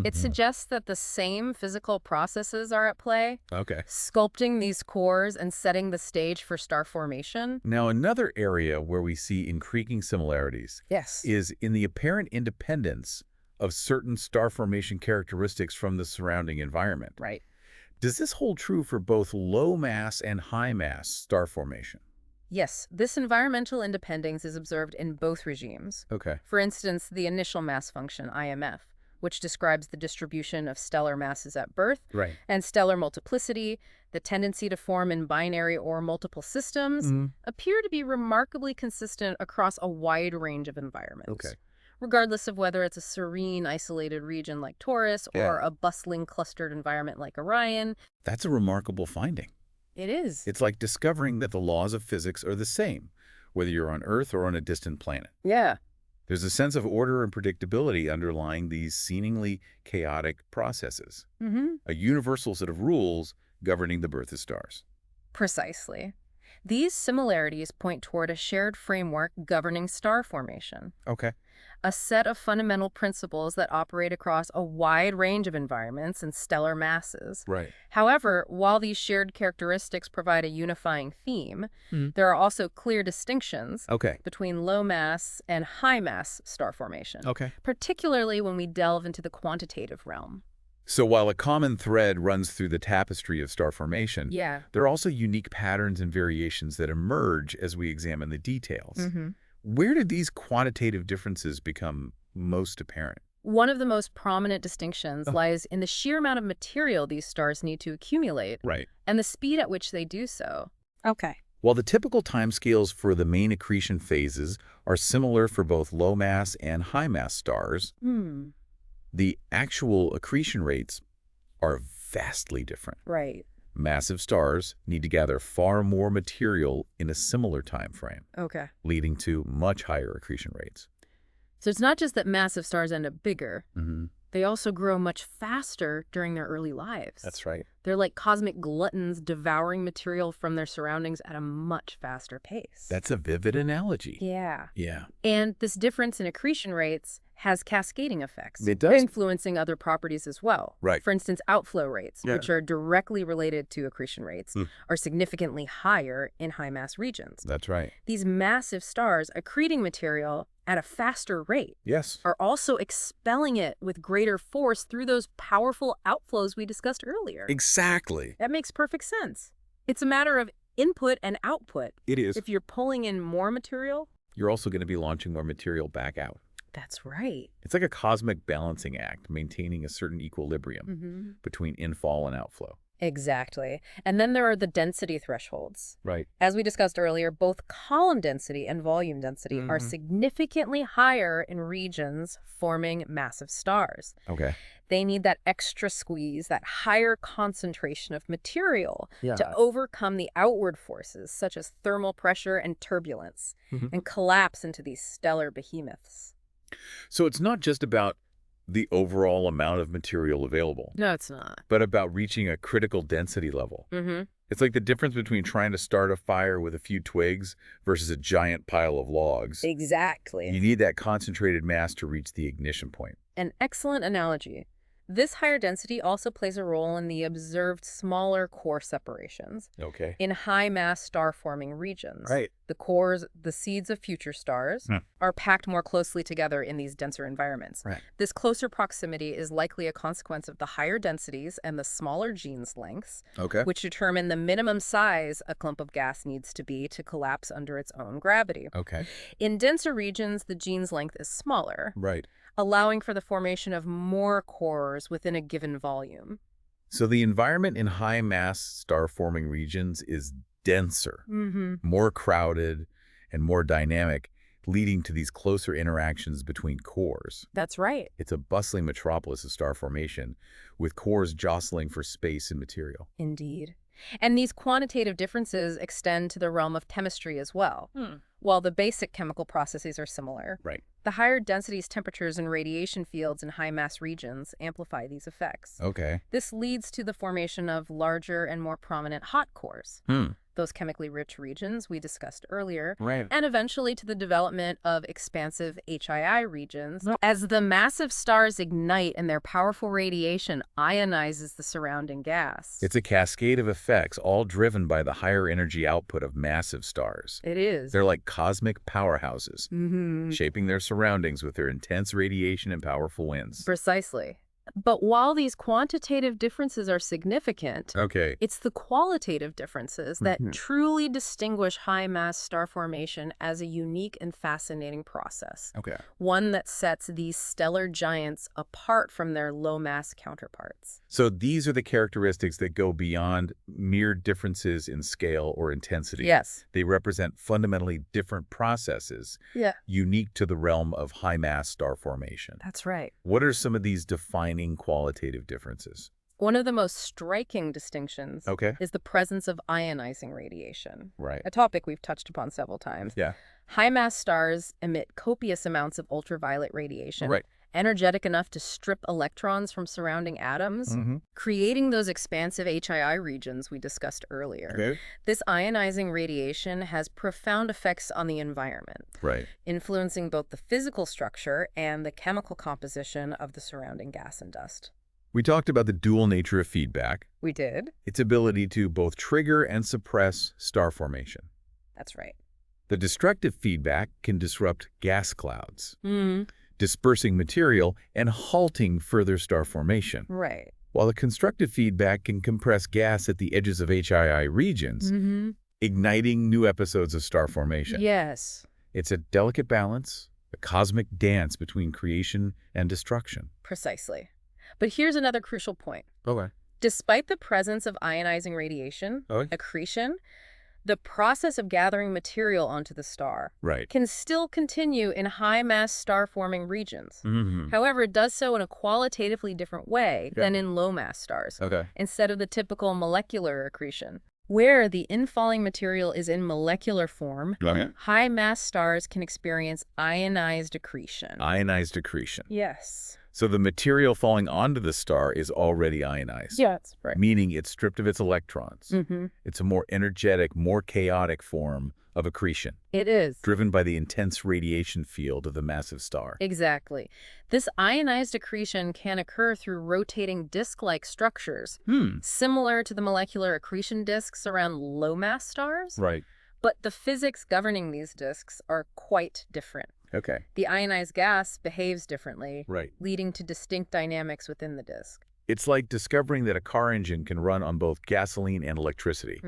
[SPEAKER 2] it suggests that the same physical processes are at play, sculpting these cores and setting the stage for star formation.
[SPEAKER 1] Now, another area where we see increasing similarities is in the apparent independence of certain star formation characteristics from the surrounding environment.
[SPEAKER 2] Right.
[SPEAKER 1] Does this hold true for both low-mass and high-mass star formation?
[SPEAKER 2] Yes, this environmental independence is observed in both regimes.
[SPEAKER 1] Okay.
[SPEAKER 2] For instance, the initial mass function, IMF, which describes the distribution of stellar masses at birth, and stellar multiplicity, the tendency to form in binary or multiple systems, appear to be remarkably consistent across a wide range of environments. Regardless of whether it's a serene, isolated region like Taurus or a bustling, clustered environment like Orion.
[SPEAKER 1] That's a remarkable finding.
[SPEAKER 2] It is.
[SPEAKER 1] It's like discovering that the laws of physics are the same, whether you're on Earth or on a distant planet.
[SPEAKER 2] Yeah.
[SPEAKER 1] There's a sense of order and predictability underlying these seemingly chaotic processes. A universal set of rules governing the birth of stars.
[SPEAKER 2] Precisely. These similarities point toward a shared framework governing star formation. A set of fundamental principles that operate across a wide range of environments and stellar masses. However, while these shared characteristics provide a unifying theme, there are also clear distinctions between low-mass and high-mass star formation, particularly when we delve into the quantitative realm.
[SPEAKER 1] So while a common thread runs through the tapestry of star formation, there are also unique patterns and variations that emerge as we examine the details. Where do these quantitative differences become most apparent?
[SPEAKER 2] One of the most prominent distinctions lies in the sheer amount of material these stars need to accumulate and the speed at which they do so.
[SPEAKER 1] While the typical timescales for the main accretion phases are similar for both low-mass and high-mass stars, the actual accretion rates are vastly different. Massive stars need to gather far more material in a similar time frame, leading to much higher accretion rates.
[SPEAKER 2] So it's not just that massive stars end up bigger. They also grow much faster during their early lives.
[SPEAKER 1] That's right.
[SPEAKER 2] They're like cosmic gluttons devouring material from their surroundings at a much faster pace.
[SPEAKER 1] That's a vivid analogy.
[SPEAKER 2] Yeah. And this difference in accretion rates
[SPEAKER 3] has cascading effects.
[SPEAKER 1] It does.
[SPEAKER 3] Influencing other properties as well.
[SPEAKER 1] Right.
[SPEAKER 3] For instance, outflow rates,
[SPEAKER 1] Yeah.
[SPEAKER 3] which are directly related to accretion rates, are significantly higher in high-mass regions.
[SPEAKER 1] That's right.
[SPEAKER 3] These massive stars accreting material at a faster rate
[SPEAKER 1] Yes.
[SPEAKER 3] are also expelling it with greater force through those powerful outflows we discussed earlier.
[SPEAKER 1] Exactly.
[SPEAKER 3] That makes perfect sense. It's a matter of input and output.
[SPEAKER 1] It is.
[SPEAKER 3] If you're pulling in more material,
[SPEAKER 1] You're also going to be launching more material back out.
[SPEAKER 3] that's right.
[SPEAKER 1] It's like a cosmic balancing act, maintaining a certain equilibrium between infall and outflow.
[SPEAKER 3] Exactly. And then there are the density thresholds.
[SPEAKER 1] Right.
[SPEAKER 3] As we discussed earlier, both column density and volume density are significantly higher in regions forming massive stars.
[SPEAKER 1] Okay.
[SPEAKER 3] They need that extra squeeze, that higher concentration of material to overcome the outward forces, such as thermal pressure and turbulence, and collapse into these stellar behemoths.
[SPEAKER 1] So it's not just about the overall amount of material available,
[SPEAKER 3] No, it's not.
[SPEAKER 1] but about reaching a critical density level. It's like the difference between trying to start a fire with a few twigs versus a giant pile of logs.
[SPEAKER 3] Exactly.
[SPEAKER 1] You need that concentrated mass to reach the ignition point.
[SPEAKER 3] An excellent analogy. This higher density also plays a role in the observed smaller core separations
[SPEAKER 1] Okay.
[SPEAKER 3] in high-mass star-forming regions.
[SPEAKER 1] Right.
[SPEAKER 3] The cores, the seeds of future stars, are packed more closely together in these denser environments.
[SPEAKER 1] Right.
[SPEAKER 3] This closer proximity is likely a consequence of the higher densities and the smaller Jeans lengths,
[SPEAKER 1] Okay.
[SPEAKER 3] which determine the minimum size a clump of gas needs to be to collapse under its own gravity.
[SPEAKER 1] Okay.
[SPEAKER 3] In denser regions, the Jeans length is smaller,
[SPEAKER 1] Right.
[SPEAKER 3] allowing for the formation of more cores within a given volume.
[SPEAKER 1] So the environment in high-mass star-forming regions is denser, more crowded, and more dynamic, leading to these closer interactions between cores.
[SPEAKER 3] That's right.
[SPEAKER 1] It's a bustling metropolis of star formation, with cores jostling for space and material.
[SPEAKER 3] Indeed. And these quantitative differences extend to the realm of chemistry as well. While the basic chemical processes are similar,
[SPEAKER 1] Right.
[SPEAKER 3] the higher densities, temperatures, and radiation fields in high-mass regions amplify these effects.
[SPEAKER 1] Okay.
[SPEAKER 3] This leads to the formation of larger and more prominent hot cores, those chemically rich regions we discussed earlier,
[SPEAKER 1] Right.
[SPEAKER 3] and eventually to the development of expansive HII regions. As the massive stars ignite and their powerful radiation ionizes the surrounding gas.
[SPEAKER 1] It's a cascade of effects, all driven by the higher energy output of massive stars.
[SPEAKER 3] It is.
[SPEAKER 1] They're like cosmic powerhouses, shaping their surroundings with their intense radiation and powerful winds.
[SPEAKER 3] Precisely. But while these quantitative differences are significant,
[SPEAKER 1] Okay.
[SPEAKER 3] it's the qualitative differences that truly distinguish high-mass star formation as a unique and fascinating process.
[SPEAKER 1] Okay.
[SPEAKER 3] One that sets these stellar giants apart from their low-mass counterparts.
[SPEAKER 1] So these are the characteristics that go beyond mere differences in scale or intensity.
[SPEAKER 3] Yes.
[SPEAKER 1] They represent fundamentally different processes, unique to the realm of high-mass star formation.
[SPEAKER 3] That's right.
[SPEAKER 1] What are some of these defining qualitative differences?
[SPEAKER 3] One of the most striking distinctions is the presence of ionizing radiation,
[SPEAKER 1] Right.
[SPEAKER 3] a topic we've touched upon several times.
[SPEAKER 1] Yeah.
[SPEAKER 3] High-mass stars emit copious amounts of ultraviolet radiation,
[SPEAKER 1] Right.
[SPEAKER 3] energetic enough to strip electrons from surrounding atoms, creating those expansive HII regions we discussed earlier.
[SPEAKER 1] Okay.
[SPEAKER 3] This ionizing radiation has profound effects on the environment,
[SPEAKER 1] Right.
[SPEAKER 3] influencing both the physical structure and the chemical composition of the surrounding gas and dust.
[SPEAKER 1] We talked about the dual nature of feedback,
[SPEAKER 3] We did?
[SPEAKER 1] its ability to both trigger and suppress star formation.
[SPEAKER 3] That's right.
[SPEAKER 1] The destructive feedback can disrupt gas clouds, dispersing material and halting further star formation,
[SPEAKER 3] Right.
[SPEAKER 1] while the constructive feedback can compress gas at the edges of HII regions, igniting new episodes of star formation.
[SPEAKER 3] Yes.
[SPEAKER 1] It's a delicate balance, a cosmic dance between creation and destruction.
[SPEAKER 3] Precisely. But here's another crucial point.
[SPEAKER 1] Okay.
[SPEAKER 3] Despite the presence of ionizing radiation, accretion, the process of gathering material onto the star
[SPEAKER 1] Right.
[SPEAKER 3] can still continue in high-mass star-forming regions. However, it does so in a qualitatively different way than in low-mass stars,
[SPEAKER 1] Okay.
[SPEAKER 3] instead of the typical molecular accretion. Where the infalling material is in molecular form, high-mass stars can experience ionized accretion.
[SPEAKER 1] Ionized accretion.
[SPEAKER 3] Yes.
[SPEAKER 1] So the material falling onto the star is already ionized.
[SPEAKER 3] Yeah, that's right.
[SPEAKER 1] Meaning it's stripped of its electrons. It's a more energetic, more chaotic form of accretion.
[SPEAKER 3] It is.
[SPEAKER 1] Driven by the intense radiation field of the massive star.
[SPEAKER 3] Exactly. This ionized accretion can occur through rotating disk-like structures, similar to the molecular accretion disks around low-mass stars.
[SPEAKER 1] Right.
[SPEAKER 3] But the physics governing these disks are quite different.
[SPEAKER 1] Okay.
[SPEAKER 3] The ionized gas behaves differently,
[SPEAKER 1] Right.
[SPEAKER 3] leading to distinct dynamics within the disk.
[SPEAKER 1] It's like discovering that a car engine can run on both gasoline and electricity.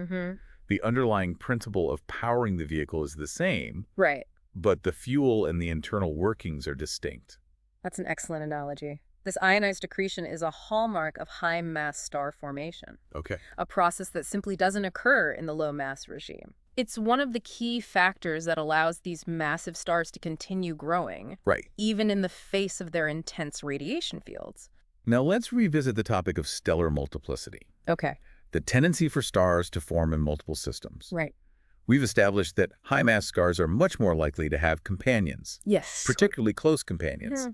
[SPEAKER 1] The underlying principle of powering the vehicle is the same,
[SPEAKER 3] Right.
[SPEAKER 1] but the fuel and the internal workings are distinct.
[SPEAKER 3] That's an excellent analogy. This ionized accretion is a hallmark of high-mass star formation,
[SPEAKER 1] Okay.
[SPEAKER 3] a process that simply doesn't occur in the low-mass regime. It's one of the key factors that allows these massive stars to continue growing,
[SPEAKER 1] Right.
[SPEAKER 3] even in the face of their intense radiation fields.
[SPEAKER 1] Now let's revisit the topic of stellar multiplicity.
[SPEAKER 3] Okay.
[SPEAKER 1] The tendency for stars to form in multiple systems.
[SPEAKER 3] Right.
[SPEAKER 1] We've established that high-mass stars are much more likely to have companions,
[SPEAKER 3] Yes.
[SPEAKER 1] particularly close companions.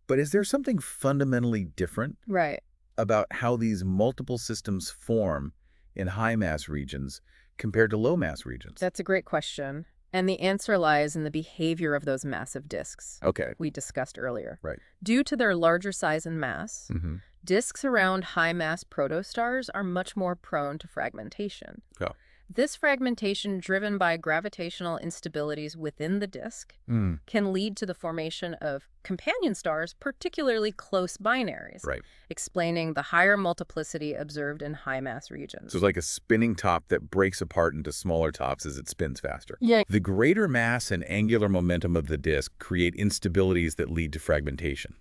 [SPEAKER 1] But is there something fundamentally different
[SPEAKER 3] Right.
[SPEAKER 1] about how these multiple systems form in high-mass regions compared to low-mass regions?
[SPEAKER 3] That's a great question. And the answer lies in the behavior of those massive disks
[SPEAKER 1] Okay.
[SPEAKER 3] we discussed earlier.
[SPEAKER 1] Right.
[SPEAKER 3] Due to their larger size and mass,
[SPEAKER 1] Mm-hmm.
[SPEAKER 3] disks around high-mass protostars are much more prone to fragmentation.
[SPEAKER 1] Oh.
[SPEAKER 3] This fragmentation, driven by gravitational instabilities within the disk, can lead to the formation of companion stars, particularly close binaries,
[SPEAKER 1] Right.
[SPEAKER 3] explaining the higher multiplicity observed in high-mass regions.
[SPEAKER 1] So it's like a spinning top that breaks apart into smaller tops as it spins faster.
[SPEAKER 3] Yeah.
[SPEAKER 1] The greater mass and angular momentum of the disk create instabilities that lead to fragmentation.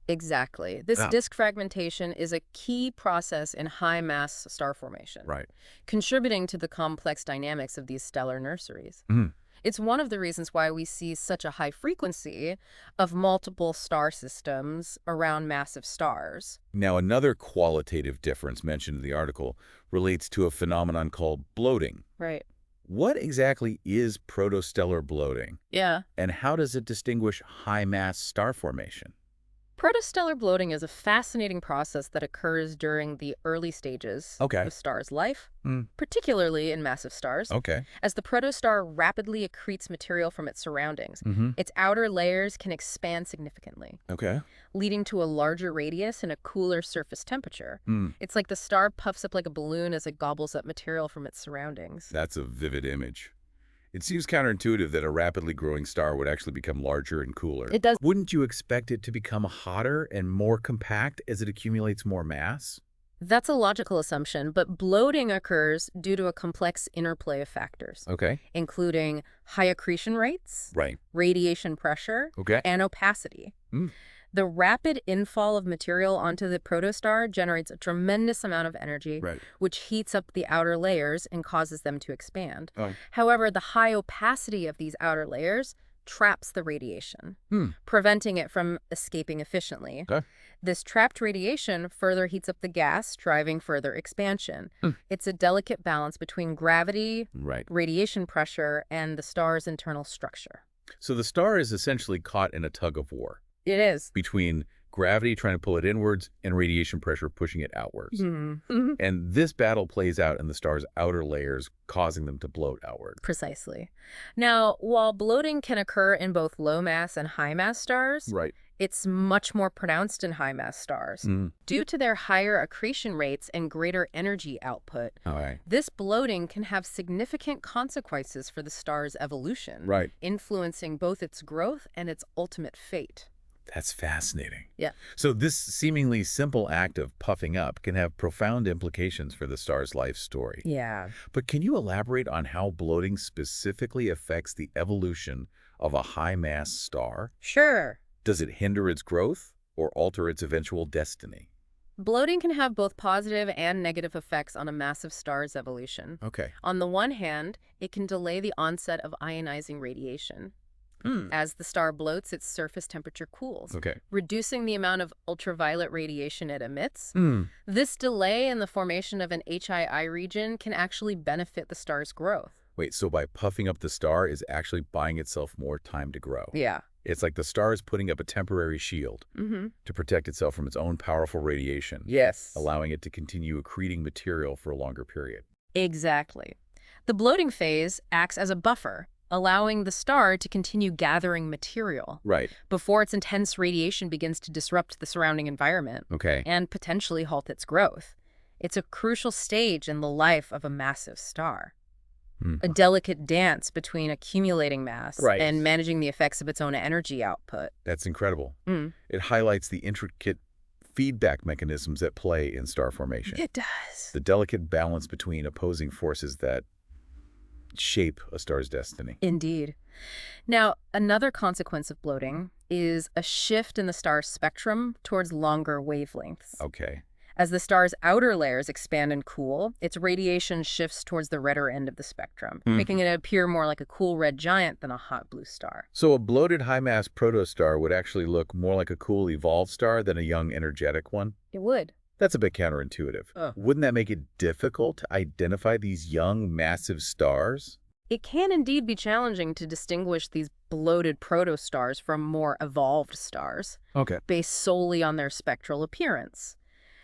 [SPEAKER 3] Exactly. This disk fragmentation is a key process in high-mass star formation,
[SPEAKER 1] Right.
[SPEAKER 3] contributing to the complex dynamics of these stellar nurseries. It's one of the reasons why we see such a high frequency of multiple star systems around massive stars.
[SPEAKER 1] Now, another qualitative difference mentioned in the article relates to a phenomenon called bloating.
[SPEAKER 3] Right.
[SPEAKER 1] What exactly is protostellar bloating?
[SPEAKER 3] Yeah.
[SPEAKER 1] And how does it distinguish high-mass star formation?
[SPEAKER 3] Protostellar bloating is a fascinating process that occurs during the early stages of a star's life, particularly in massive stars.
[SPEAKER 1] Okay.
[SPEAKER 3] As the protostar rapidly accretes material from its surroundings, its outer layers can expand significantly, leading to a larger radius and a cooler surface temperature. It's like the star puffs up like a balloon as it gobbles up material from its surroundings.
[SPEAKER 1] That's a vivid image. It seems counterintuitive that a rapidly growing star would actually become larger and cooler.
[SPEAKER 3] It does.
[SPEAKER 1] Wouldn't you expect it to become hotter and more compact as it accumulates more mass?
[SPEAKER 3] That's a logical assumption, but bloating occurs due to a complex interplay of factors, including high accretion rates, radiation pressure, and opacity. The rapid infall of material onto the protostar generates a tremendous amount of energy, which heats up the outer layers and causes them to expand. However, the high opacity of these outer layers traps the radiation, preventing it from escaping efficiently. This trapped radiation further heats up the gas, driving further expansion. It's a delicate balance between gravity, radiation pressure, and the star's internal structure.
[SPEAKER 1] So the star is essentially caught in a tug of war.
[SPEAKER 3] It is.
[SPEAKER 1] Between gravity trying to pull it inwards and radiation pressure pushing it outwards. And this battle plays out in the star's outer layers, causing them to bloat outward.
[SPEAKER 3] Precisely. Now, while bloating can occur in both low-mass and high-mass stars, it's much more pronounced in high-mass stars. Due to their higher accretion rates and greater energy output, this bloating can have significant consequences for the star's evolution, influencing both its growth and its ultimate fate.
[SPEAKER 1] That's fascinating.
[SPEAKER 3] Yeah.
[SPEAKER 1] So this seemingly simple act of puffing up can have profound implications for the star's life story.
[SPEAKER 3] Yeah.
[SPEAKER 1] But can you elaborate on how bloating specifically affects the evolution of a high-mass star?
[SPEAKER 3] Sure.
[SPEAKER 1] Does it hinder its growth or alter its eventual destiny?
[SPEAKER 3] Bloating can have both positive and negative effects on a massive star's evolution. On the one hand, it can delay the onset of ionizing radiation. As the star bloats, its surface temperature cools, reducing the amount of ultraviolet radiation it emits. This delay in the formation of an HII region can actually benefit the star's growth.
[SPEAKER 1] Wait, so by puffing up the star is actually buying itself more time to grow?
[SPEAKER 3] Yeah.
[SPEAKER 1] It's like the star is putting up a temporary shield to protect itself from its own powerful radiation,
[SPEAKER 3] Yes.
[SPEAKER 1] allowing it to continue accreting material for a longer period.
[SPEAKER 3] Exactly.
[SPEAKER 2] The bloating phase acts as a buffer, allowing the star to continue gathering material before its intense radiation begins to disrupt the surrounding environment and potentially halt its growth. It's a crucial stage in the life of a massive star. A delicate dance between accumulating mass and managing the effects of its own energy output.
[SPEAKER 1] That's incredible. It highlights the intricate feedback mechanisms at play in star formation.
[SPEAKER 2] It does.
[SPEAKER 1] The delicate balance between opposing forces that shape a star's destiny.
[SPEAKER 2] Indeed. Now, another consequence of bloating is a shift in the star's spectrum towards longer wavelengths. As the star's outer layers expand and cool, its radiation shifts towards the redder end of the spectrum, making it appear more like a cool red giant than a hot blue star.
[SPEAKER 1] So a bloated high-mass protostar would actually look more like a cool evolved star than a young energetic one?
[SPEAKER 2] It would.
[SPEAKER 1] That's a bit counterintuitive. Wouldn't that make it difficult to identify these young, massive stars?
[SPEAKER 2] It can indeed be challenging to distinguish these bloated protostars from more evolved stars, based solely on their spectral appearance.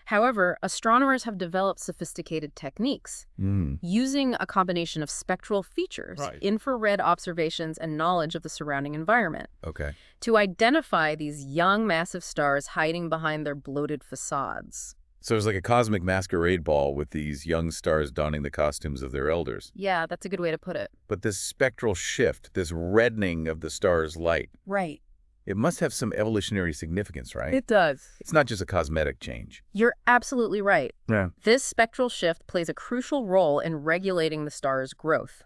[SPEAKER 2] However, astronomers have developed sophisticated techniques using a combination of spectral features, infrared observations, and knowledge of the surrounding environment to identify these young, massive stars hiding behind their bloated facades.
[SPEAKER 1] So it's like a cosmic masquerade ball with these young stars donning the costumes of their elders.
[SPEAKER 2] Yeah, that's a good way to put it.
[SPEAKER 1] But this spectral shift, this reddening of the star's light, it must have some evolutionary significance, right?
[SPEAKER 2] It does.
[SPEAKER 1] It's not just a cosmetic change.
[SPEAKER 2] You're absolutely right. This spectral shift plays a crucial role in regulating the star's growth.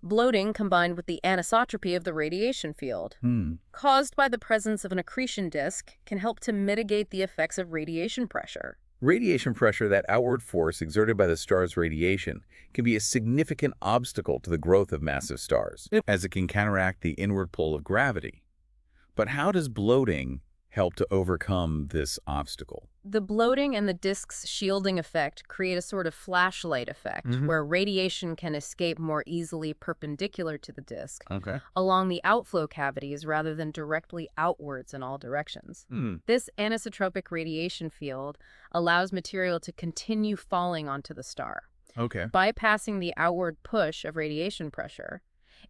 [SPEAKER 2] Bloating combined with the anisotropy of the radiation field, caused by the presence of an accretion disk, can help to mitigate the effects of radiation pressure.
[SPEAKER 1] Radiation pressure, that outward force exerted by the star's radiation, can be a significant obstacle to the growth of massive stars, as it can counteract the inward pull of gravity. But how does bloating help to overcome this obstacle?
[SPEAKER 2] The bloating and the disk's shielding effect create a sort of flashlight effect, where radiation can escape more easily perpendicular to the disk, along the outflow cavities rather than directly outwards in all directions. This anisotropic radiation field allows material to continue falling onto the star, bypassing the outward push of radiation pressure.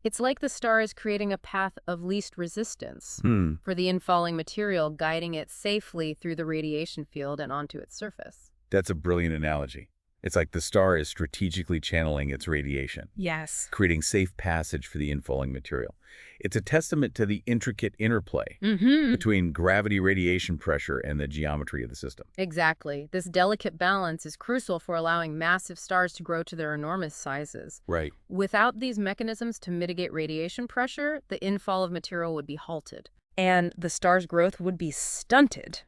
[SPEAKER 2] It's like the star is creating a path of least resistance for the infalling material, guiding it safely through the radiation field and onto its surface.
[SPEAKER 1] That's a brilliant analogy. It's like the star is strategically channeling its radiation.
[SPEAKER 2] Yes.
[SPEAKER 1] Creating safe passage for the infalling material. It's a testament to the intricate interplay between gravity, radiation pressure, and the geometry of the system.
[SPEAKER 2] Exactly. This delicate balance is crucial for allowing massive stars to grow to their enormous sizes. Without these mechanisms to mitigate radiation pressure, the infall of material would be halted, and the star's growth would be stunted.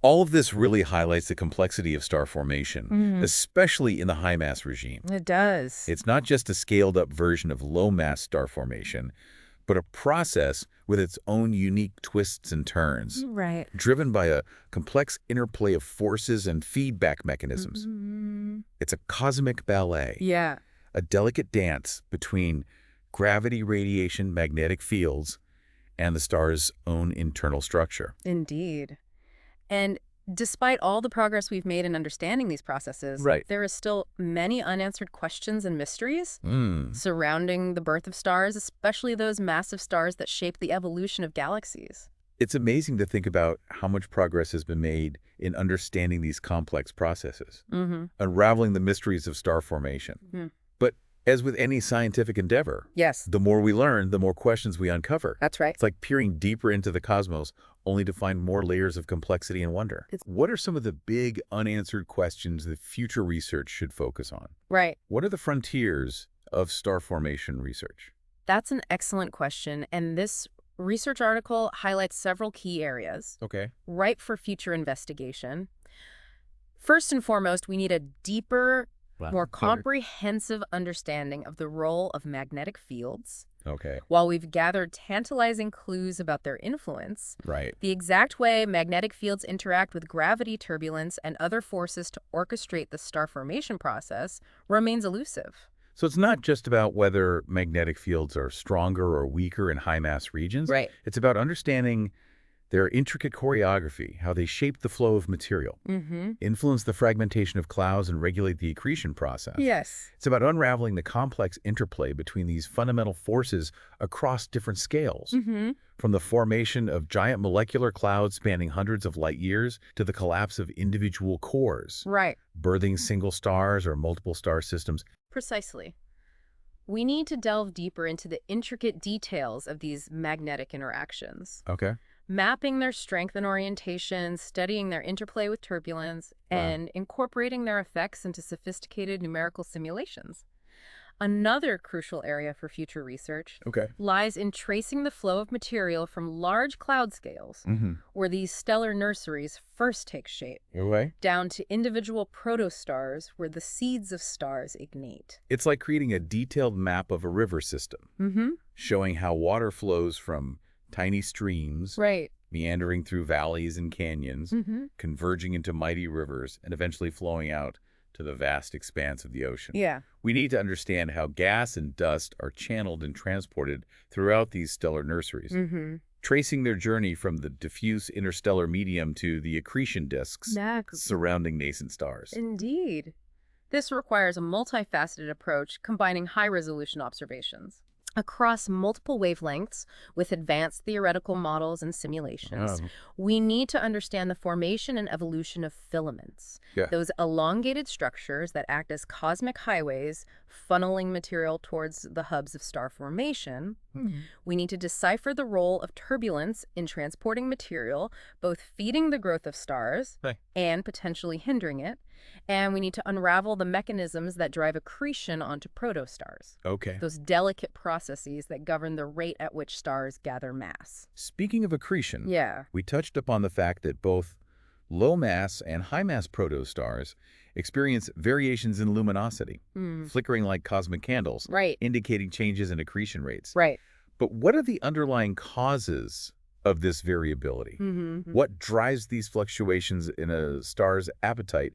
[SPEAKER 1] All of this really highlights the complexity of star formation, especially in the high-mass regime.
[SPEAKER 2] It does.
[SPEAKER 1] It's not just a scaled-up version of low-mass star formation, but a process with its own unique twists and turns, driven by a complex interplay of forces and feedback mechanisms. It's a cosmic ballet, a delicate dance between gravity, radiation, magnetic fields, and the star's own internal structure.
[SPEAKER 2] Indeed. And despite all the progress we've made in understanding these processes, there are still many unanswered questions and mysteries surrounding the birth of stars, especially those massive stars that shape the evolution of galaxies.
[SPEAKER 1] It's amazing to think about how much progress has been made in understanding these complex processes, unraveling the mysteries of star formation. But as with any scientific endeavor, the more we learn, the more questions we uncover.
[SPEAKER 2] That's right.
[SPEAKER 1] It's like peering deeper into the cosmos, only to find more layers of complexity and wonder. What are some of the big unanswered questions that future research should focus on? What are the frontiers of star formation research?
[SPEAKER 2] That's an excellent question, and this research article highlights several key areas ripe for future investigation. First and foremost, we need a deeper, more comprehensive understanding of the role of magnetic fields. While we've gathered tantalizing clues about their influence, the exact way magnetic fields interact with gravity, turbulence, and other forces to orchestrate the star formation process remains elusive.
[SPEAKER 1] So it's not just about whether magnetic fields are stronger or weaker in high-mass regions. It's about understanding Their intricate choreography, how they shape the flow of material, influence the fragmentation of clouds and regulate the accretion process.
[SPEAKER 3] Yes.
[SPEAKER 1] It's about unraveling the complex interplay between these fundamental forces across different scales, from the formation of giant molecular clouds spanning hundreds of light years to the collapse of individual cores,
[SPEAKER 3] Right.
[SPEAKER 1] birthing single stars or multiple star systems.
[SPEAKER 3] Precisely. We need to delve deeper into the intricate details of these magnetic interactions.
[SPEAKER 1] Okay.
[SPEAKER 3] Mapping their strength and orientation, studying their interplay with turbulence, and incorporating their effects into sophisticated numerical simulations. Another crucial area for future research lies in tracing the flow of material from large cloud scales, where these stellar nurseries first take shape, down to individual protostars where the seeds of stars ignite.
[SPEAKER 1] It's like creating a detailed map of a river system, showing how water flows from tiny streams, meandering through valleys and canyons, converging into mighty rivers, and eventually flowing out to the vast expanse of the ocean.
[SPEAKER 3] Yeah.
[SPEAKER 1] We need to understand how gas and dust are channeled and transported throughout these stellar nurseries, tracing their journey from the diffuse interstellar medium to the accretion disks surrounding nascent stars.
[SPEAKER 3] Indeed. This requires a multifaceted approach combining high-resolution observations across multiple wavelengths with advanced theoretical models and simulations. We need to understand the formation and evolution of filaments, those elongated structures that act as cosmic highways funneling material towards the hubs of star formation. We need to decipher the role of turbulence in transporting material, both feeding the growth of stars and potentially hindering it. And we need to unravel the mechanisms that drive accretion onto protostars. Those delicate processes that govern the rate at which stars gather mass.
[SPEAKER 1] Speaking of accretion, we touched upon the fact that both low-mass and high-mass protostars experience variations in luminosity, flickering like cosmic candles, indicating changes in accretion rates. But what are the underlying causes of this variability? What drives these fluctuations in a star's appetite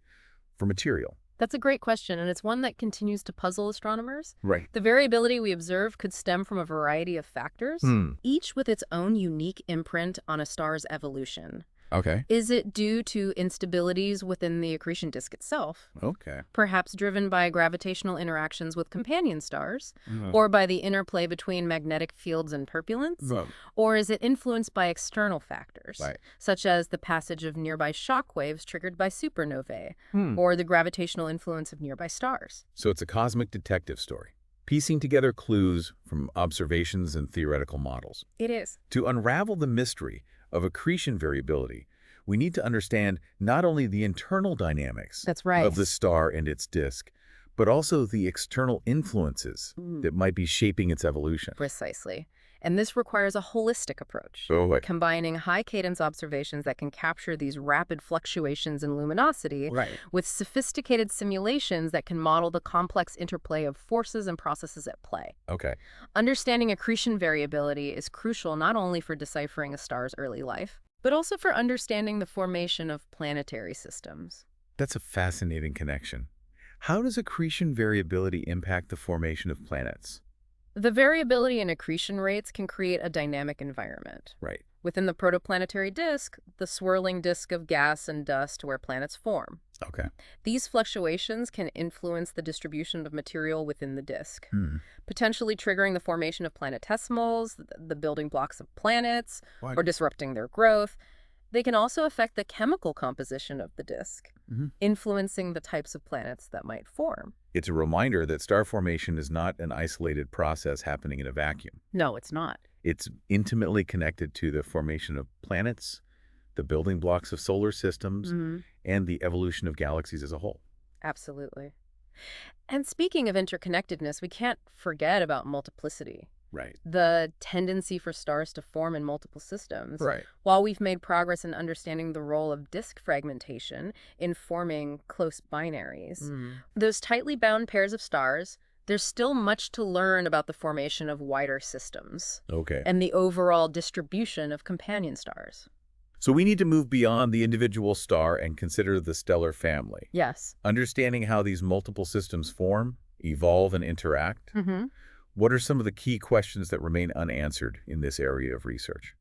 [SPEAKER 1] for material?
[SPEAKER 3] That's a great question, and it's one that continues to puzzle astronomers.
[SPEAKER 1] Right.
[SPEAKER 3] The variability we observe could stem from a variety of factors, each with its own unique imprint on a star's evolution.
[SPEAKER 1] Okay.
[SPEAKER 3] Is it due to instabilities within the accretion disk itself?
[SPEAKER 1] Okay.
[SPEAKER 3] Perhaps driven by gravitational interactions with companion stars, or by the interplay between magnetic fields and turbulence? Or is it influenced by external factors, such as the passage of nearby shock waves triggered by supernovae, or the gravitational influence of nearby stars?
[SPEAKER 1] So it's a cosmic detective story, piecing together clues from observations and theoretical models.
[SPEAKER 3] It is.
[SPEAKER 1] To unravel the mystery of accretion variability, we need to understand not only the internal dynamics of the star and its disk, but also the external influences that might be shaping its evolution.
[SPEAKER 3] Precisely. And this requires a holistic approach, combining high-cadence observations that can capture these rapid fluctuations in luminosity with sophisticated simulations that can model the complex interplay of forces and processes at play. Understanding accretion variability is crucial not only for deciphering a star's early life, but also for understanding the formation of planetary systems.
[SPEAKER 1] That's a fascinating connection. How does accretion variability impact the formation of planets?
[SPEAKER 3] The variability in accretion rates can create a dynamic environment. Within the protoplanetary disk, the swirling disk of gas and dust where planets form. These fluctuations can influence the distribution of material within the disk, potentially triggering the formation of planetesimals, the building blocks of planets, or disrupting their growth. They can also affect the chemical composition of the disk, influencing the types of planets that might form.
[SPEAKER 1] It's a reminder that star formation is not an isolated process happening in a vacuum.
[SPEAKER 3] No, it's not.
[SPEAKER 1] It's intimately connected to the formation of planets, the building blocks of solar systems, and the evolution of galaxies as a whole.
[SPEAKER 3] Absolutely. And speaking of interconnectedness, we can't forget about multiplicity. The tendency for stars to form in multiple systems. While we've made progress in understanding the role of disk fragmentation in forming close binaries, those tightly bound pairs of stars, there's still much to learn about the formation of wider systems and the overall distribution of companion stars.
[SPEAKER 1] So we need to move beyond the individual star and consider the stellar family. Understanding how these multiple systems form, evolve, and interact. What are some of the key questions that remain unanswered in this area of research?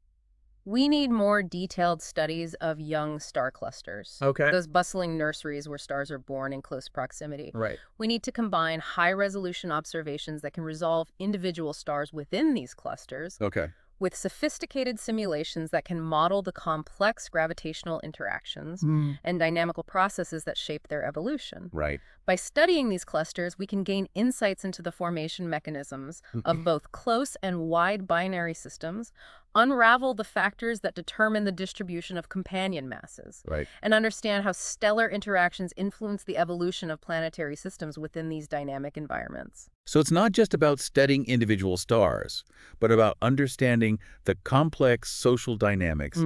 [SPEAKER 2] We need more detailed studies of young star clusters.
[SPEAKER 1] Okay.
[SPEAKER 2] Those bustling nurseries where stars are born in close proximity.
[SPEAKER 1] Right.
[SPEAKER 2] We need to combine high-resolution observations that can resolve individual stars within these clusters
[SPEAKER 1] Okay.
[SPEAKER 2] with sophisticated simulations that can model the complex gravitational interactions and dynamical processes that shape their evolution.
[SPEAKER 1] Right.
[SPEAKER 2] By studying these clusters, we can gain insights into the formation mechanisms of both close and wide binary systems, unravel the factors that determine the distribution of companion masses,
[SPEAKER 1] Right.
[SPEAKER 2] and understand how stellar interactions influence the evolution of planetary systems within these dynamic environments.
[SPEAKER 1] So it's not just about studying individual stars, but about understanding the complex social dynamics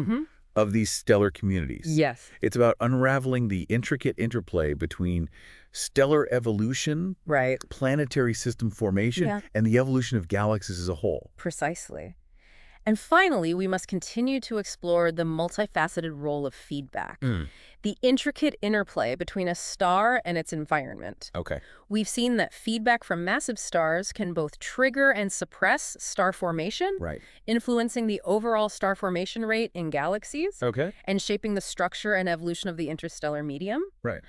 [SPEAKER 1] of these stellar communities.
[SPEAKER 2] Yes.
[SPEAKER 1] It's about unraveling the intricate interplay between stellar evolution,
[SPEAKER 2] Right.
[SPEAKER 1] planetary system formation, and the evolution of galaxies as a whole.
[SPEAKER 2] Precisely. And finally, we must continue to explore the multifaceted role of feedback, the intricate interplay between a star and its environment.
[SPEAKER 1] Okay.
[SPEAKER 2] We've seen that feedback from massive stars can both trigger and suppress star formation,
[SPEAKER 1] Right.
[SPEAKER 2] influencing the overall star formation rate in galaxies,
[SPEAKER 1] Okay.
[SPEAKER 2] and shaping the structure and evolution of the interstellar medium.
[SPEAKER 1] Right.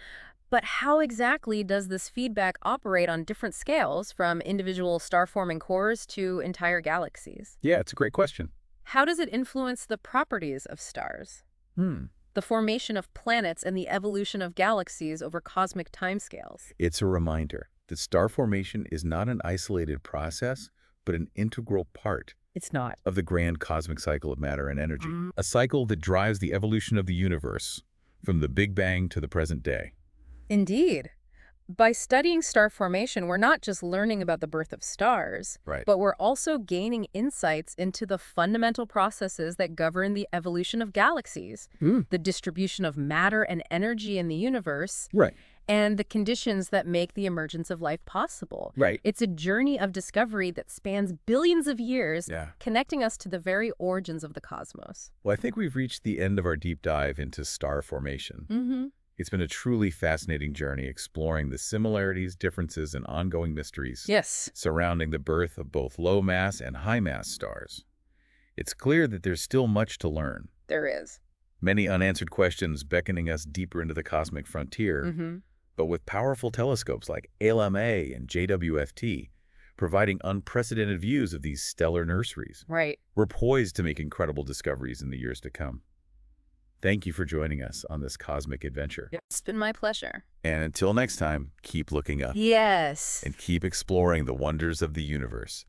[SPEAKER 2] But how exactly does this feedback operate on different scales, from individual star-forming cores to entire galaxies?
[SPEAKER 1] Yeah, it's a great question.
[SPEAKER 2] How does it influence the properties of stars, the formation of planets, and the evolution of galaxies over cosmic timescales?
[SPEAKER 1] It's a reminder that star formation is not an isolated process, but an integral part
[SPEAKER 2] It's not.
[SPEAKER 1] of the grand cosmic cycle of matter and energy, a cycle that drives the evolution of the universe from the Big Bang to the present day.
[SPEAKER 2] Indeed. By studying star formation, we're not just learning about the birth of stars,
[SPEAKER 1] Right.
[SPEAKER 2] but we're also gaining insights into the fundamental processes that govern the evolution of galaxies, the distribution of matter and energy in the universe,
[SPEAKER 1] Right.
[SPEAKER 2] and the conditions that make the emergence of life possible.
[SPEAKER 1] Right.
[SPEAKER 2] It's a journey of discovery that spans billions of years,
[SPEAKER 1] Yeah.
[SPEAKER 2] connecting us to the very origins of the cosmos.
[SPEAKER 1] Well, I think we've reached the end of our deep dive into star formation. It's been a truly fascinating journey exploring the similarities, differences, and ongoing mysteries
[SPEAKER 2] Yes.
[SPEAKER 1] surrounding the birth of both low-mass and high-mass stars. It's clear that there's still much to learn.
[SPEAKER 2] There is.
[SPEAKER 1] Many unanswered questions beckoning us deeper into the cosmic frontier. But with powerful telescopes like ALMA and JWFT providing unprecedented views of these stellar nurseries,
[SPEAKER 2] Right.
[SPEAKER 1] we're poised to make incredible discoveries in the years to come. Thank you for joining us on this cosmic adventure.
[SPEAKER 2] It's been my pleasure.
[SPEAKER 1] And until next time, keep looking up
[SPEAKER 2] Yes.
[SPEAKER 1] and keep exploring the wonders of the universe.